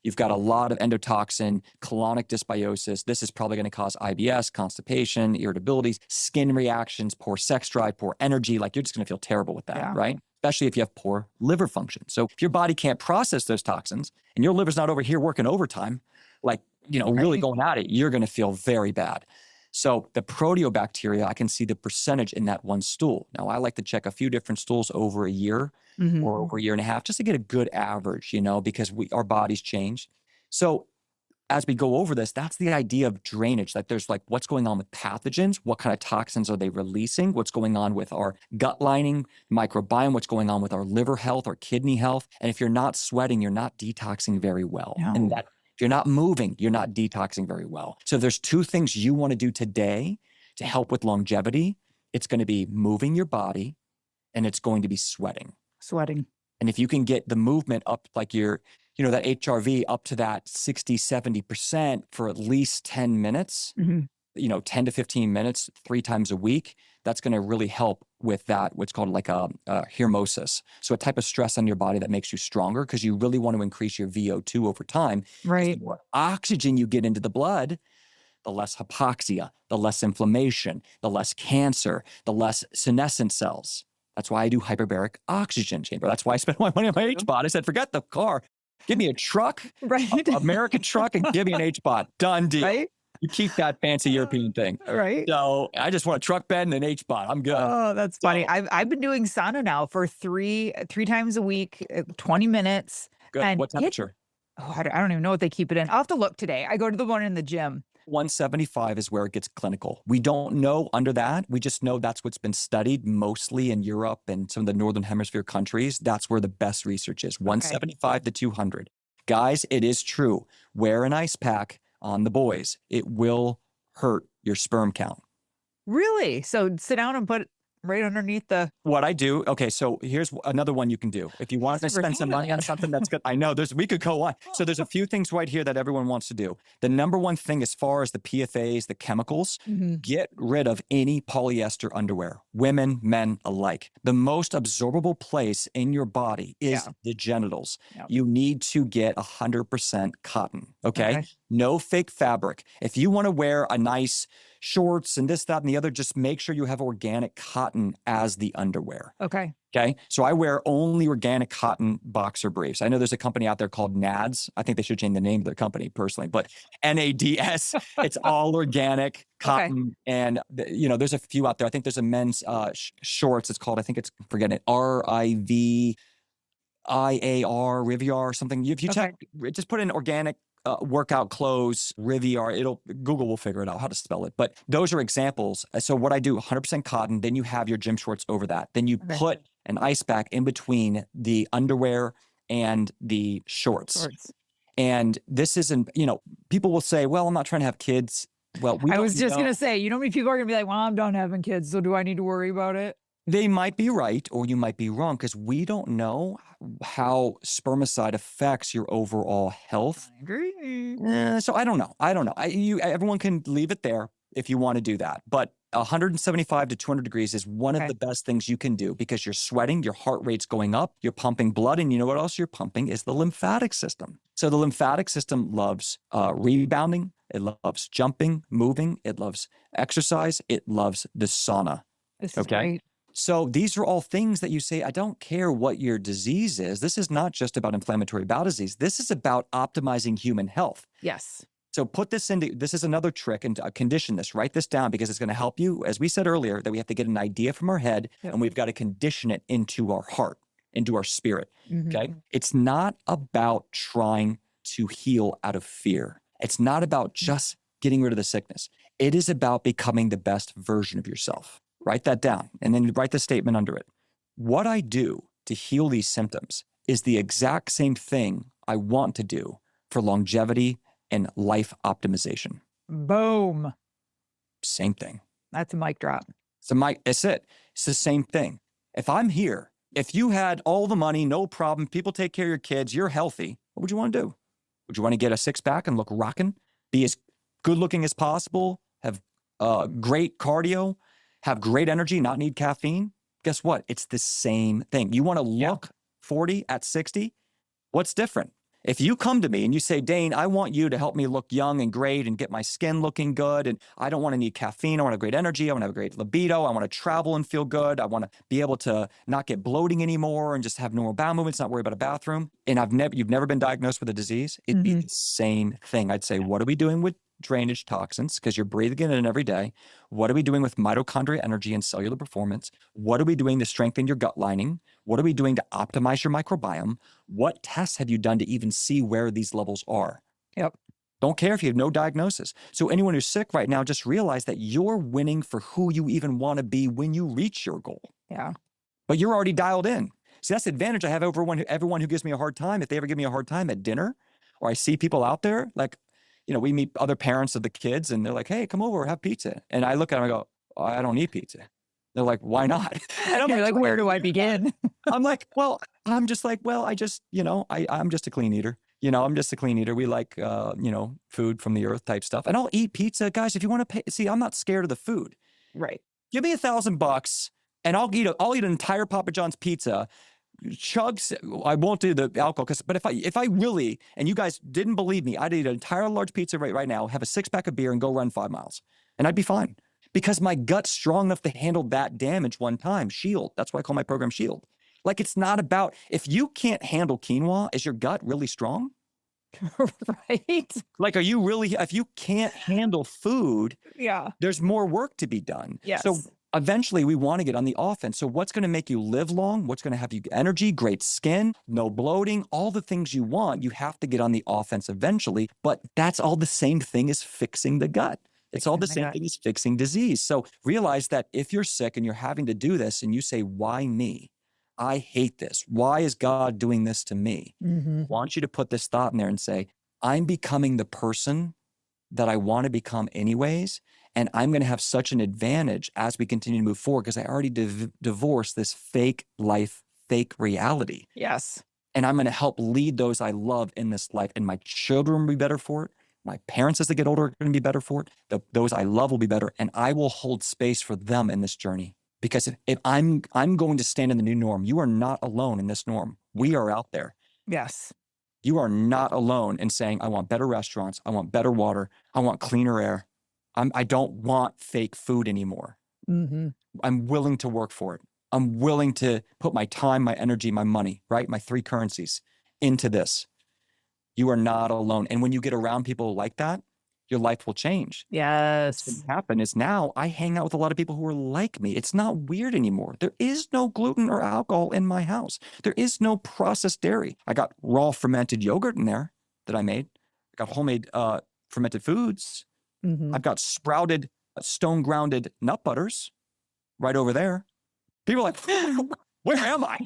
You've got a lot of endotoxin, colonic dysbiosis. This is probably going to cause IBS, constipation, irritabilities, skin reactions, poor sex drive, poor energy. Like you're just going to feel terrible with that, right? Especially if you have poor liver function. So if your body can't process those toxins and your liver's not over here working overtime, like, really going at it, you're going to feel very bad. So the proteobacteria, I can see the percentage in that one stool. Now, I like to check a few different stools over a year or over a year and a half, just to get a good average, because our bodies change. So as we go over this, that's the idea of drainage. Like there's what's going on with pathogens, what kind of toxins are they releasing, what's going on with our gut lining, microbiome, what's going on with our liver health, our kidney health. And if you're not sweating, you're not detoxing very well. And that if you're not moving, you're not detoxing very well. So there's two things you want to do today to help with longevity. It's going to be moving your body and it's going to be sweating. And if you can get the movement up like that HRV up to that 60, 70% for at least 10 minutes, 10 to 15 minutes, 3 times a week, that's going to really help with that, what's called like a hormesis. So a type of stress on your body that makes you stronger because you really want to increase your VO2 over time. Right. The more oxygen you get into the blood, the less hypoxia, the less inflammation, the less cancer, the less senescent cells. That's why I do hyperbaric oxygen chamber. That's why I spent my money on my H-Pod. I said, forget the car. Give me a truck, Right. American truck, and give me an H-Pod. Done deal. Right. You keep that fancy European thing. Right. So I just want a truck bed and an H-Pod. I'm good. Oh, that's funny. I've been doing sauna now for three times a week, 20 minutes. Good. And What temperature? I don't even know what they keep it in. I'll have to look today. I go to the one in the gym. 175 is where it gets clinical. We don't know under that. We just know that's what's been studied mostly in Europe and some of the Northern Hemisphere countries. That's where the best research is, 175 to 200. Guys, it is true. Wear an ice pack on the boys. It will hurt your sperm count. Really? So sit down and put it right underneath the... What I do, okay, so here's another one you can do. If you want to spend some money on something that's good, I know, we could go on. So there's a few things right here that everyone wants to do. The number one thing as far as the PFAs, the chemicals, get rid of any polyester underwear, women, men alike. The most absorbable place in your body is the genitals. Yep. You need to get 100% cotton, okay? No fake fabric. If you want to wear a nice shorts and this, that, and the other, just make sure you have organic cotton as the underwear. Okay. Okay. So I wear only organic cotton boxer briefs. I know there's a company out there called NADS. I think they should change the name of their company personally, but NADS, it's all organic cotton. And there's a few out there. I think there's a men's shorts. It's called, I think it's, forget it, RIVIAR, Riviar or something. If you check, just put in organic workout clothes, Riviar, Google will figure it out how to spell it. But those are examples. So what I do, 100% cotton, then you have your gym shorts over that. Then you put an ice pack in between the underwear and the shorts. And this isn't, people will say, well, I'm not trying to have kids. Well, I was just going to say, how many people are going to be like, well, I'm done having kids, so do I need to worry about it? They might be right or you might be wrong because we don't know how spermicide affects your overall health. I agree. So I don't know. Everyone can leave it there if you want to do that. But 175 to 200 degrees is one of the best things you can do because you're sweating, your heart rate's going up, you're pumping blood, and you know what else you're pumping is the lymphatic system. So the lymphatic system loves rebounding, it loves jumping, moving, it loves exercise, it loves the sauna. This is great. So these are all things that you say, I don't care what your disease is. This is not just about inflammatory bowel disease. This is about optimizing human health. Yes. So put this into, this is another trick and condition this, write this down because it's going to help you. As we said earlier, that we have to get an idea from our head and we've got to condition it into our heart, into our spirit. Okay. It's not about trying to heal out of fear. It's not about just getting rid of the sickness. It is about becoming the best version of yourself. Write that down and then write the statement under it. What I do to heal these symptoms is the exact same thing I want to do for longevity and life optimization. Boom. Same thing. That's a mic drop. It's it. It's the same thing. If I'm here, if you had all the money, no problem, people take care of your kids, you're healthy, what would you want to do? Would you want to get a six-pack and look rocking, be as good looking as possible, have great cardio, have great energy, not need caffeine? Guess what? It's the same thing. You want to look 40 at 60? What's different? If you come to me and you say, Dane, I want you to help me look young and great and get my skin looking good, and I don't want to need caffeine, I want to have great energy, I want to have a great libido, I want to travel and feel good, I want to be able to not get bloating anymore and just have normal bowel movements, not worry about a bathroom, and you've never been diagnosed with a disease, it'd be the same thing. I'd say, what are we doing with drainage toxins? Because you're breathing it in every day. What are we doing with mitochondria energy and cellular performance? What are we doing to strengthen your gut lining? What are we doing to optimize your microbiome? What tests have you done to even see where these levels are? Yep. Don't care if you have no diagnosis. So anyone who's sick right now, just realize that you're winning for who you even want to be when you reach your goal. Yeah. But you're already dialed in. See, that's the advantage I have over everyone who gives me a hard time. If they ever give me a hard time at dinner, or I see people out there, like, we meet other parents of the kids and they're like, hey, come over, have pizza. And I look at them and I go, oh, I don't eat pizza. They're like, why not? And You're like, where do I begin? I'm like, well, I'm just like, well, I just, I'm just a clean eater. I'm just a clean eater. We like, food from the earth type stuff. And I'll eat pizza. Guys, if you want to pay, see, I'm not scared of the food. Right. Give me $1,000 And I'll eat an entire Papa John's pizza, chugs. I won't do the alcohol, but if I really, and you guys didn't believe me, I'd eat an entire large pizza right now, have a 6-pack of beer and go run 5 miles, and I'd be fine because my gut's strong enough to handle that damage one time. Shield. That's why I call my program Shield. Like, it's not about, if you can't handle quinoa, is your gut really strong? Right. Like, if you can't handle food, Yeah. there's more work to be done. Yes. So eventually we want to get on the offense. So what's going to make you live long? What's going to have you energy, great skin, no bloating, all the things you want, you have to get on the offense eventually. But that's all the same thing as fixing the gut. It's all the same thing as fixing disease. So realize that if you're sick and you're having to do this and you say, why me? I hate this. Why is God doing this to me? Mm-hmm. I want you to put this thought in there and say, I'm becoming the person that I want to become anyways. And I'm going to have such an advantage as we continue to move forward because I already divorced this fake life, fake reality. Yes. And I'm going to help lead those I love in this life. And my children will be better for it. My parents, as they get older, are going to be better for it. Those I love will be better. And I will hold space for them in this journey. Because if I'm going to stand in the new norm, you are not alone in this norm. We are out there. Yes. You are not alone in saying, I want better restaurants. I want better water. I want cleaner air. I don't want fake food anymore. Mm-hmm. I'm willing to work for it. I'm willing to put my time, my energy, my money, right? My 3 currencies into this. You are not alone. And when you get around people like that, your life will change. Yes. What's happened is now I hang out with a lot of people who are like me. It's not weird anymore. There is no gluten or alcohol in my house. There is no processed dairy. I got raw fermented yogurt in there that I made. I got homemade fermented foods. Mm-hmm. I've got sprouted, stone grounded nut butters right over there. People are like, where am I?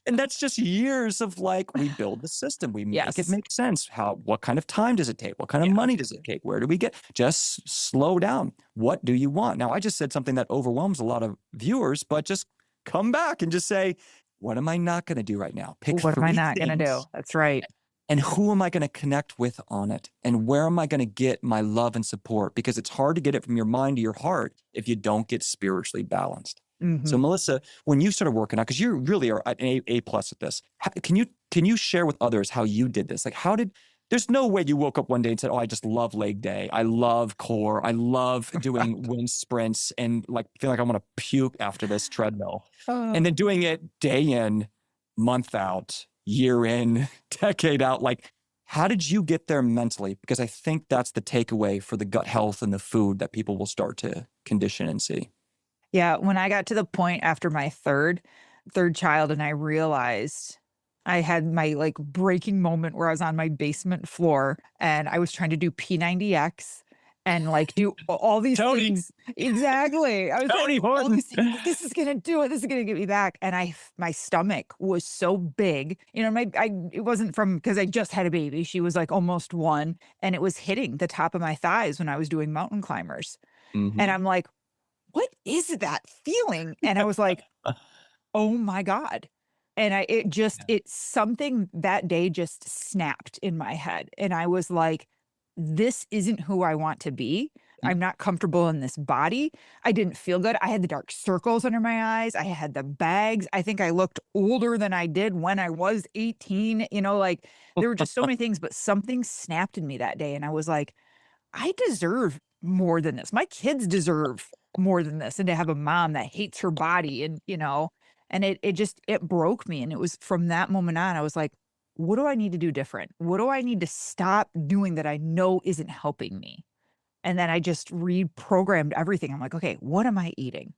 And that's just years of like, we build the system. We make it make sense. What kind of time does it take? What kind of money does it take? Where do we get? Just slow down. What do you want? Now, I just said something that overwhelms a lot of viewers, but just come back and just say, what am I not going to do right now? Pick what am I 3 not going to do? That's right. And who am I going to connect with on it? And where am I going to get my love and support? Because it's hard to get it from your mind to your heart if you don't get spiritually balanced. Mm-hmm. So Melissa, when you started working out, because you really are an A+ at this, can you share with others how you did this? Like, there's no way you woke up one day and said, oh, I just love leg day. I love core. I love doing wind sprints and like feel like I want to puke after this treadmill. And then doing it day in, month out, year in, decade out. Like, how did you get there mentally? Because I think that's the takeaway for the gut health and the food that people will start to condition and see. Yeah. When I got to the point after my third child and I realized I had my like breaking moment where I was on my basement floor and I was trying to do P90X and like do all these things. Exactly. I was Tony like, all Horton. these things, this is going to do it. This is going to get me back. And my stomach was so big, you know, it wasn't because I just had a baby. She was like almost 1 and it was hitting the top of my thighs when I was doing mountain climbers. Mm-hmm. And I'm like, what is that feeling? And I was like, oh my God. And it's something that day just snapped in my head. And I was like, this isn't who I want to be. I'm not comfortable in this body. I didn't feel good. I had the dark circles under my eyes. I had the bags. I think I looked older than I did when I was 18. You know, like there were just so many things, but something snapped in me that day. And I was like, I deserve more than this. My kids deserve more than this. And to have a mom that hates her body and, you know, and it broke me. And it was from that moment on, I was like, what do I need to do different? What do I need to stop doing that I know isn't helping me? And then I just reprogrammed everything. I'm like, okay, what am I eating?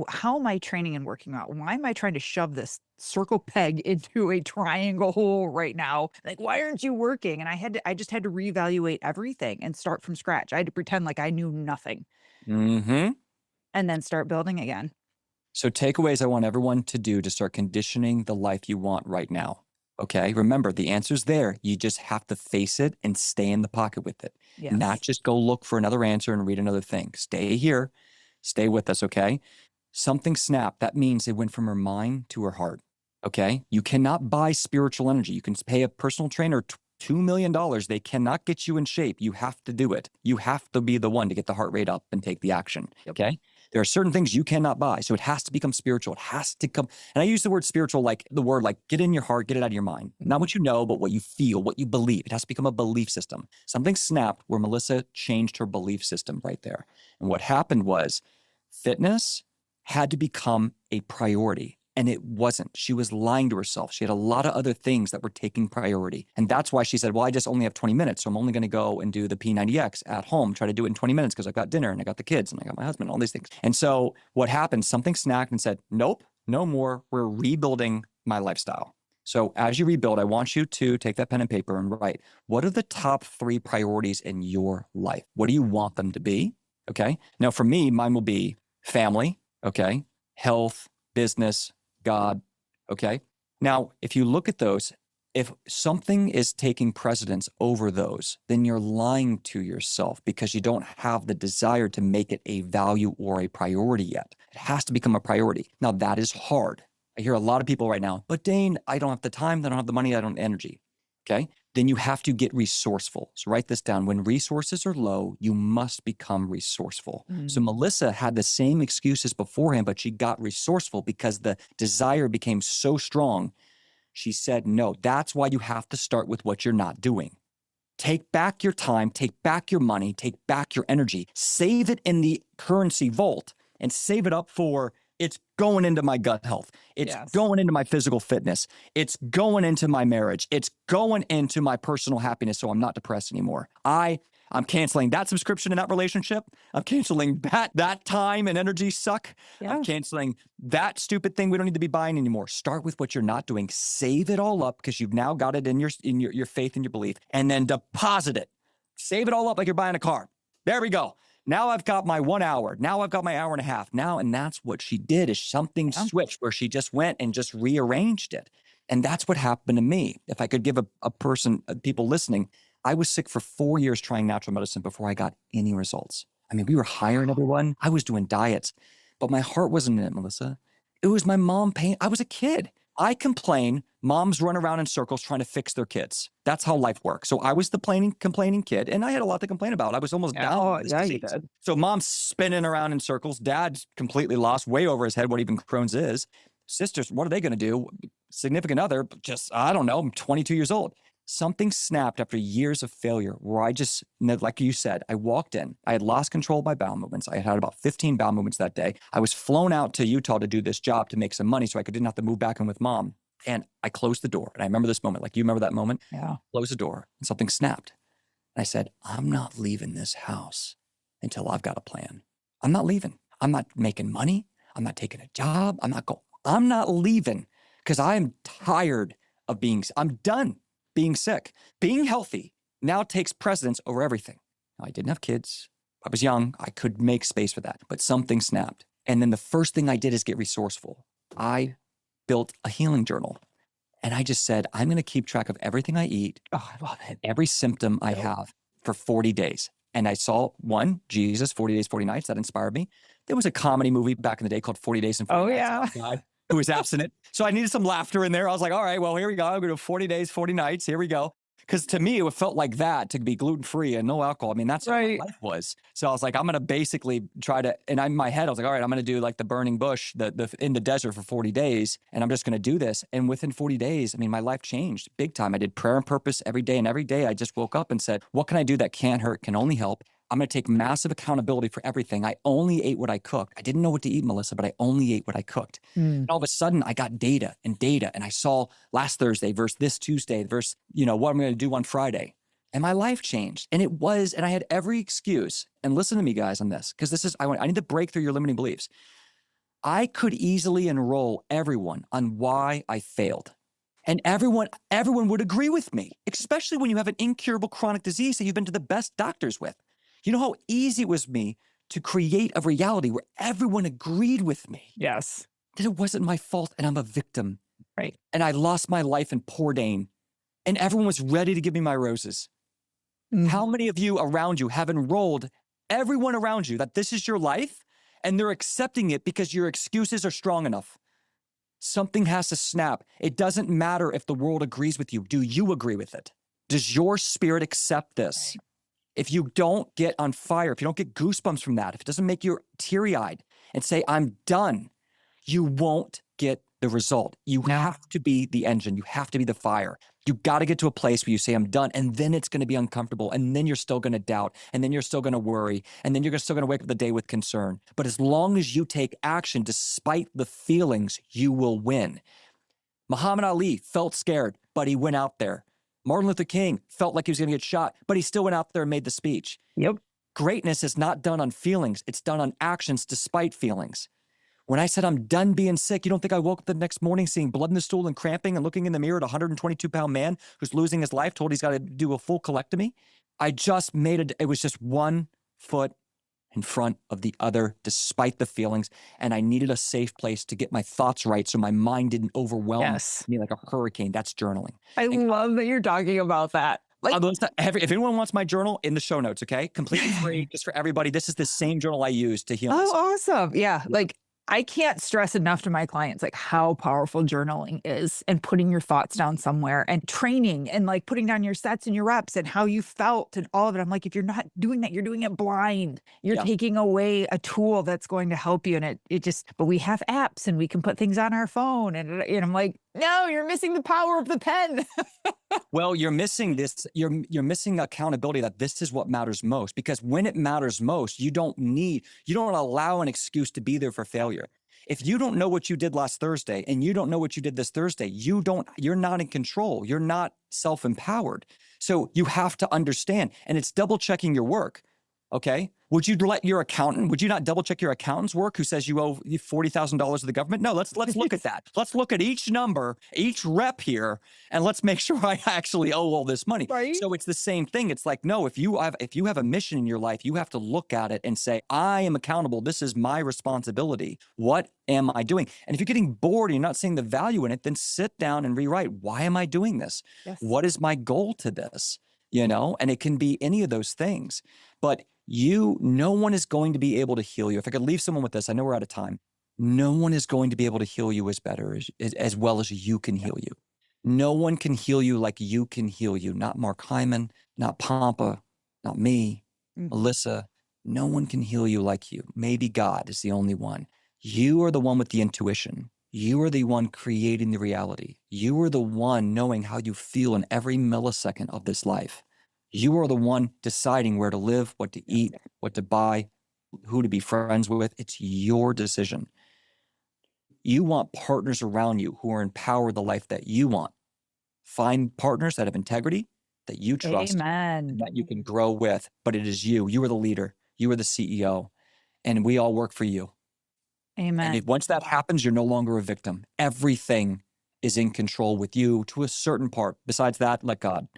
How am I training and working out? Why am I trying to shove this circle peg into a triangle hole right now? Like, why aren't you working? And I just had to reevaluate everything and start from scratch. I had to pretend like I knew nothing. Mm-hmm. And then start building again. So takeaways I want everyone to do to start conditioning the life you want right now. Okay. Remember, the answer's there. You just have to face it and stay in the pocket with it. Yes. Not just go look for another answer and read another thing. Stay here. Stay with us. Okay. Something snapped. That means it went from her mind to her heart. Okay. You cannot buy spiritual energy. You can pay a personal trainer $2 million. They cannot get you in shape. You have to do it. You have to be the one to get the heart rate up and take the action. Yep. Okay. There are certain things you cannot buy. So it has to become spiritual. It has to come. And I use the word spiritual, like the word, like get in your heart, get it out of your mind. Not what you know, but what you feel, what you believe. It has to become a belief system. Something snapped where Melissa changed her belief system right there. And what happened was fitness had to become a priority. And it wasn't. She was lying to herself. She had a lot of other things that were taking priority. And that's why she said, well, I just only have 20 minutes. So I'm only going to go and do the P90X at home, try to do it in 20 minutes because I've got dinner and I got the kids and I got my husband, all these things. And so what happened, something snapped and said, nope, no more. We're rebuilding my lifestyle. So as you rebuild, I want you to take that pen and paper and write, what are the top 3 priorities in your life? What do you want them to be? Okay. Now for me, mine will be family. Okay. Health, business, God. Okay. Now, if you look at those, if something is taking precedence over those, then you're lying to yourself because you don't have the desire to make it a value or a priority yet. It has to become a priority. Now, that is hard. I hear a lot of people right now, but Dane, I don't have the time, I don't have the money, I don't have the energy. Okay. Then you have to get resourceful. So write this down. When resources are low, you must become resourceful. So Melissa had the same excuses beforehand, but she got resourceful because the desire became so strong. She said, no, that's why you have to start with what you're not doing. Take back your time, take back your money, take back your energy, save it in the currency vault and save it up for it's going into my gut health. It's going into my physical fitness. It's going into my marriage. It's going into my personal happiness so I'm not depressed anymore. I'm canceling that subscription in that relationship. I'm canceling that time and energy suck. Yeah. I'm canceling that stupid thing we don't need to be buying anymore. Start with what you're not doing. Save it all up because you've now got it in your faith and your belief, and then deposit it. Save it all up like you're buying a car. There we go. Now I've got my 1 hour. Now I've got my hour and a half. Now, and that's what she did is something switched where she just went and just rearranged it. And that's what happened to me. If I could give people listening, I was sick for 4 years trying natural medicine before I got any results. I mean, we were hiring everyone. I was doing diets, but my heart wasn't in it, Melissa. It was my mom pain. I was a kid. I complain. Moms run around in circles trying to fix their kids. That's how life works. So I was the complaining kid, and I had a lot to complain about. I was almost down. Oh, yeah, you did. So mom's spinning around in circles. Dad's completely lost, way over his head what even Crohn's is. Sisters, what are they going to do? Significant other, just, I don't know, I'm 22 years old. Something snapped after years of failure where I just, like you said, I walked in. I had lost control of my bowel movements. I had about 15 bowel movements that day. I was flown out to Utah to do this job to make some money so I didn't have to move back in with mom. And I closed the door. And I remember this moment. Like, you remember that moment? Yeah. Closed the door and something snapped. And I said, I'm not leaving this house until I've got a plan. I'm not leaving. I'm not making money. I'm not taking a job. I'm not leaving because I am tired of I'm done being sick. Being healthy now takes precedence over everything. Now, I didn't have kids. I was young. I could make space for that, but something snapped. And then the first thing I did is get resourceful. I built a healing journal. And I just said, I'm going to keep track of everything I eat. Oh, I love it. Every symptom I have for 40 days. And I saw one, Jesus, 40 Days, 40 Nights. That inspired me. There was a comedy movie back in the day called 40 Days and 40 Nights. Oh, yeah. Who was abstinent. So I needed some laughter in there. I was like, all right, well, here we go. I'm going to do 40 days, 40 nights. Here we go. Because to me, it felt like that to be gluten-free and no alcohol. I mean, that's right. What my life was. So I was like, I'm going to basically try to, and in my head, I was like, all right, I'm going to do like the burning bush, in the desert for 40 days. And I'm just going to do this. And within 40 days, I mean, my life changed big time. I did prayer and purpose every day. And every day I just woke up and said, what can I do that can't hurt, can only help? I'm going to take massive accountability for everything. I only ate what I cooked. I didn't know what to eat, Melissa, but I only ate what I cooked. And all of a sudden I got data. And I saw last Thursday versus this Tuesday versus, what I'm going to do on Friday. And my life changed. And I had every excuse. And listen to me, guys, on this, because I need to break through your limiting beliefs. I could easily enroll everyone on why I failed. And everyone would agree with me, especially when you have an incurable chronic disease that you've been to the best doctors with. You know how easy it was me to create a reality where everyone agreed with me. Yes. That it wasn't my fault and I'm a victim. Right. And I lost my life in poor Dane. And everyone was ready to give me my roses. How many of you around you have enrolled everyone around you that this is your life and they're accepting it because your excuses are strong enough? Something has to snap. It doesn't matter if the world agrees with you. Do you agree with it? Does your spirit accept this? Right. If you don't get on fire, if you don't get goosebumps from that, if it doesn't make you teary-eyed, and say, I'm done, you won't get the result. You have to be the engine. You have to be the fire. You got to get to a place where you say, I'm done. And then it's going to be uncomfortable. And then you're still going to doubt. And then you're still going to worry. And then you're still going to wake up the day with concern. But as long as you take action, despite the feelings, you will win. Muhammad Ali felt scared, but he went out there. Martin Luther King felt like he was going to get shot, but he still went out there and made the speech. Yep. Greatness is not done on feelings. It's done on actions despite feelings. When I said I'm done being sick, you don't think I woke up the next morning seeing blood in the stool and cramping and looking in the mirror at a 122-pound man who's losing his life, told he's got to do a full colectomy? I just made it was just one foot in front of the other despite the feelings, and I needed a safe place to get my thoughts right so my mind didn't overwhelm me like a hurricane. That's journaling. I love that you're talking about that. Like, if anyone wants my journal, in the show notes, okay? Completely free, just for everybody. This is the same journal I use to heal myself. Oh, awesome. Yeah. Like, I can't stress enough to my clients, like how powerful journaling is and putting your thoughts down somewhere and training and like putting down your sets and your reps and how you felt and all of it. I'm like, if you're not doing that, you're doing it blind. You're taking away a tool that's going to help you. And but we have apps and we can put things on our phone. And I'm like, no, you're missing the power of the pen. Well, you're missing this. You're missing accountability that this is what matters most, because when it matters most, you don't allow an excuse to be there for failure. If you don't know what you did last Thursday and you don't know what you did this Thursday, you're not in control. You're not self-empowered. So you have to understand, and it's double checking your work. Okay. Would you not double check your accountant's work who says you owe $40,000 to the government? No, let's look at that. Let's look at each number, each rep here, and let's make sure I actually owe all this money. Right. So it's the same thing. It's like, no, if you have a mission in your life, you have to look at it and say, I am accountable. This is my responsibility. What am I doing? And if you're getting bored and you're not seeing the value in it, then sit down and rewrite. Why am I doing this? Yes. What is my goal to this? And it can be any of those things, but no one is going to be able to heal you. If I could leave someone with this, I know we're out of time. No one is going to be able to heal you as well as you can heal you. No one can heal you like you can heal you. Not Mark Hyman, not Pampa, not me, Melissa. No one can heal you like you. Maybe God is the only one. You are the one with the intuition. You are the one creating the reality. You are the one knowing how you feel in every millisecond of this life. You are the one deciding where to live, what to eat, what to buy, who to be friends with. It's your decision. You want partners around you who are empowered the life that you want. Find partners that have integrity, that you trust, Amen. that you can grow with. But it is you. You are the leader. You are the CEO. And we all work for you. Amen. And once that happens, you're no longer a victim. Everything is in control with you to a certain part. Besides that, let God.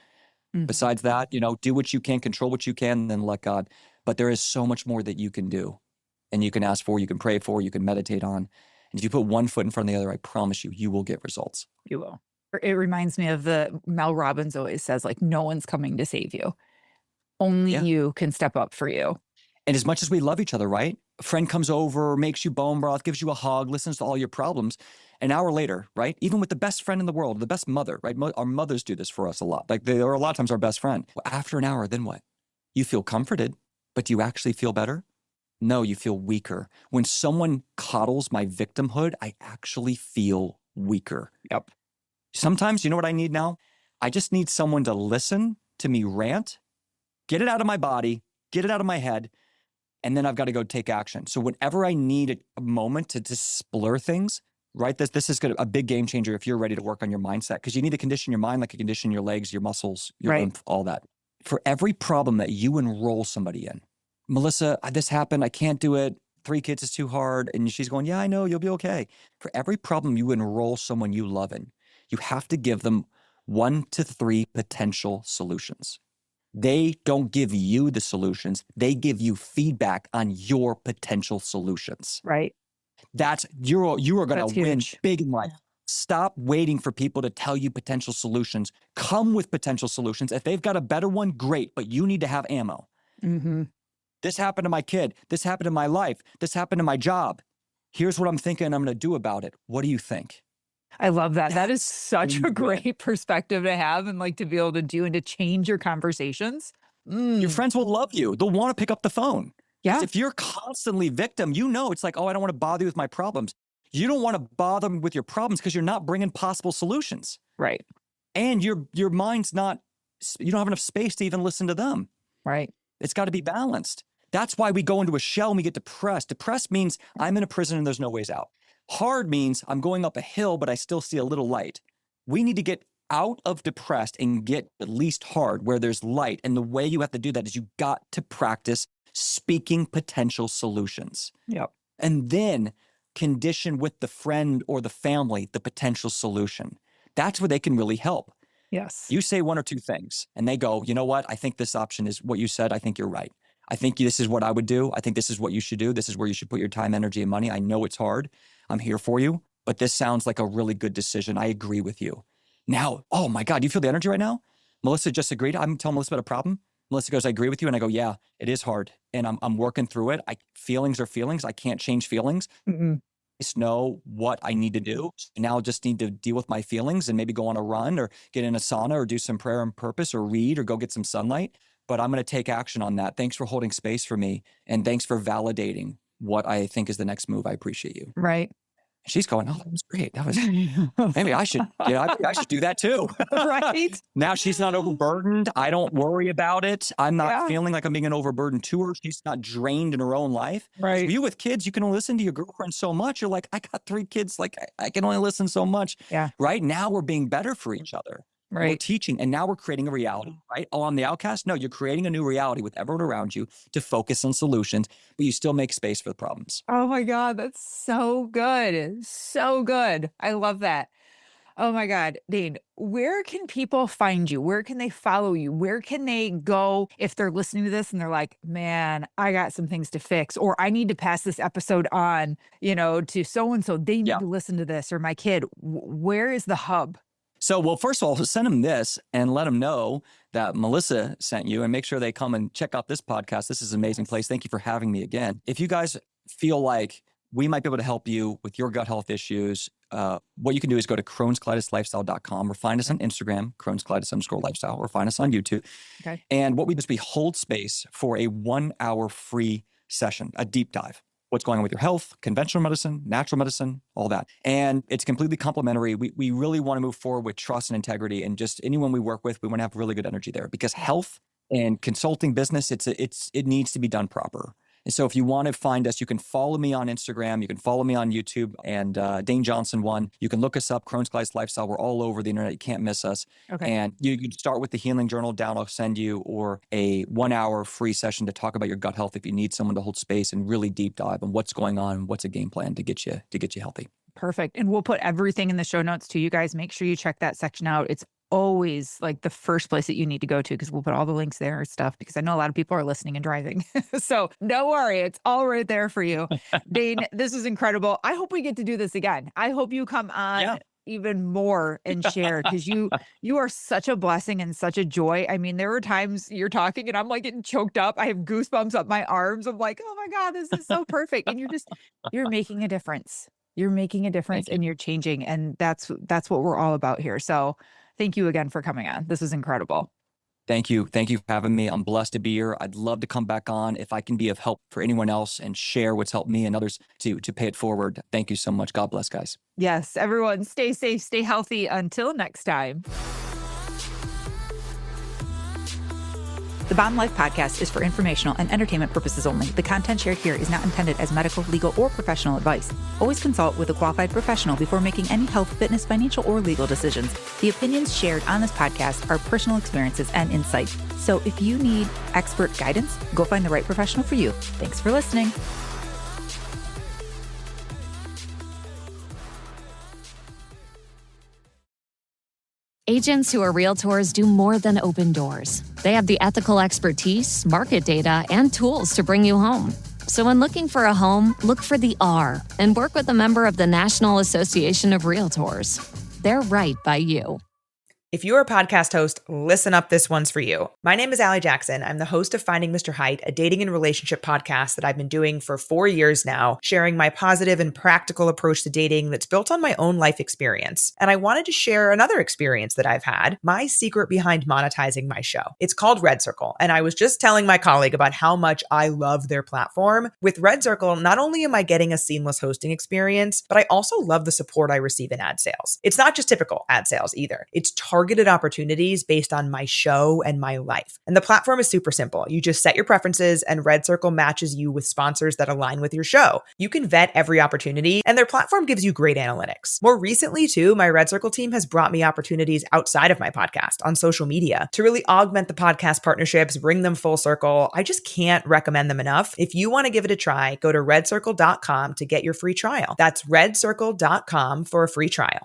Besides that, do what you can, control what you can, then let God. But there is so much more that you can do. And you can ask for, you can pray for, you can meditate on. And if you put one foot in front of the other, I promise you, you will get results. You will. It reminds me of Mel Robbins always says, like, no one's coming to save you. Only you can step up for you. And as much as we love each other, right? A friend comes over, makes you bone broth, gives you a hug, listens to all your problems. An hour later, right? Even with the best friend in the world, the best mother, right? Our mothers do this for us a lot. Like they are a lot of times our best friend. Well, after an hour, then what? You feel comforted, but do you actually feel better? No, you feel weaker. When someone coddles my victimhood, I actually feel weaker. Yep. Sometimes, you know what I need now? I just need someone to listen to me rant, get it out of my body, get it out of my head, and then I've got to go take action. So whenever I need a moment to just blur things, right? This is a big game changer if you're ready to work on your mindset, because you need to condition your mind like you condition your legs, your muscles, your lymph, all that. For every problem that you enroll somebody in, Melissa, this happened, I can't do it, 3 kids is too hard, and she's going, yeah, I know, you'll be okay. For every problem you enroll someone you love in, you have to give them 1 to 3 potential solutions. They don't give you the solutions. They give you feedback on your potential solutions. Right. You are going to win huge. big in life. Stop waiting for people to tell you potential solutions. Come with potential solutions. If they've got a better one, great, but you need to have ammo. This happened to my kid. This happened in my life. This happened in my job. Here's what I'm thinking I'm going to do about it. What do you think? I love that. That is such a great perspective to have and like to be able to do and to change your conversations. Your friends will love you. They'll want to pick up the phone. Yeah. If you're constantly victim, it's like, oh, I don't want to bother you with my problems. You don't want to bother them with your problems because you're not bringing possible solutions. Right. And your mind's not, you don't have enough space to even listen to them. Right. It's got to be balanced. That's why we go into a shell and we get depressed. Depressed means I'm in a prison and there's no ways out. Hard means I'm going up a hill, but I still see a little light. We need to get out of depressed and get at least hard where there's light. And the way you have to do that is you got to practice speaking potential solutions. Yep. And then condition with the friend or the family the potential solution. That's where they can really help. Yes. You say one or two things and they go, you know what? I think this option is what you said. I think you're right. I think this is what I would do. I think this is what you should do. This is where you should put your time, energy, and money. I know it's hard. I'm here for you, but this sounds like a really good decision. I agree with you. Now, oh my God, you feel the energy right now? Melissa just agreed. I'm telling Melissa about a problem. Melissa goes, I agree with you. And I go, yeah, it is hard. And I'm working through it. Feelings are feelings. I can't change feelings. Mm-mm. I just know what I need to do. So now I just need to deal with my feelings and maybe go on a run or get in a sauna or do some prayer and purpose or read or go get some sunlight. But I'm going to take action on that. Thanks for holding space for me. And thanks for validating what I think is the next move. I appreciate you. Right. She's going, oh, that was great. That was, maybe I should, I should do that too. Right. Now she's not overburdened. I don't worry about it. I'm not feeling like I'm being an overburden to her. She's not drained in her own life. Right. So you with kids, you can only listen to your girlfriend so much. You're like, I got 3 kids. Like I can only listen so much. Yeah. Right now we're being better for each other. Right. We're teaching and now we're creating a reality, right? Oh, I'm the outcast. No, you're creating a new reality with everyone around you to focus on solutions, but you still make space for the problems. Oh my God. That's so good. So good. I love that. Oh my God, Dane, where can people find you? Where can they follow you? Where can they go if they're listening to this and they're like, man, I got some things to fix, or I need to pass this episode on, to so-and-so. They need to listen to this, or my kid. Where is the hub? So, well, first of all, send them this and let them know that Melissa sent you and make sure they come and check out this podcast. This is an amazing place. Thank you for having me again. If you guys feel like we might be able to help you with your gut health issues, what you can do is go to Crohn'sColitisLifestyle.com or find us on Instagram, Crohn'sColitis_lifestyle, or find us on YouTube. Okay. And what we do is we hold space for a 1-hour free session, a deep dive. What's going on with your health, conventional medicine, natural medicine, all that. And it's completely complimentary. We really want to move forward with trust and integrity, and just anyone we work with, we want to have really good energy there, because health and consulting business, it needs to be done proper. And so if you want to find us, you can follow me on Instagram. You can follow me on YouTube and Dane Johnson 1. You can look us up, Crohn's Colitis Lifestyle. We're all over the internet. You can't miss us. Okay. And you can start with the healing journal down. I'll send you, or a 1-hour free session to talk about your gut health if you need someone to hold space and really deep dive on what's going on, what's a game plan to get you healthy. Perfect. And we'll put everything in the show notes too. You guys make sure you check that section out. It's always like the first place that you need to go to, because we'll put all the links there and stuff, because I know a lot of people are listening and driving. So don't worry. It's all right there for you. Dane, this is incredible. I hope we get to do this again. I hope you come on even more and share, because you are such a blessing and such a joy. I mean, there were times you're talking and I'm like getting choked up. I have goosebumps up my arms. I'm like, oh my God, this is so perfect. And you're making a difference. You're making a difference and you're changing. And that's what we're all about here. So thank you again for coming on. This is incredible. Thank you. Thank you for having me. I'm blessed to be here. I'd love to come back on if I can be of help for anyone else and share what's helped me and others to pay it forward. Thank you so much. God bless, guys. Yes, everyone, stay safe, stay healthy. Until next time. The Bomb Life podcast is for informational and entertainment purposes only. The content shared here is not intended as medical, legal, or professional advice. Always consult with a qualified professional before making any health, fitness, financial, or legal decisions. The opinions shared on this podcast are personal experiences and insights. So if you need expert guidance, go find the right professional for you. Thanks for listening. Agents who are realtors do more than open doors. They have the ethical expertise, market data, and tools to bring you home. So when looking for a home, look for the R and work with a member of the National Association of Realtors. They're right by you. If you're a podcast host, listen up. This one's for you. My name is Allie Jackson. I'm the host of Finding Mr. Height, a dating and relationship podcast that I've been doing for 4 years now, sharing my positive and practical approach to dating that's built on my own life experience. And I wanted to share another experience that I've had, my secret behind monetizing my show. It's called Red Circle. And I was just telling my colleague about how much I love their platform. With Red Circle, not only am I getting a seamless hosting experience, but I also love the support I receive in ad sales. It's not just typical ad sales either. It's targeted opportunities based on my show and my life. And the platform is super simple. You just set your preferences and Red Circle matches you with sponsors that align with your show. You can vet every opportunity and their platform gives you great analytics. More recently too, my Red Circle team has brought me opportunities outside of my podcast on social media to really augment the podcast partnerships, bring them full circle. I just can't recommend them enough. If you want to give it a try, go to redcircle.com to get your free trial. That's redcircle.com for a free trial.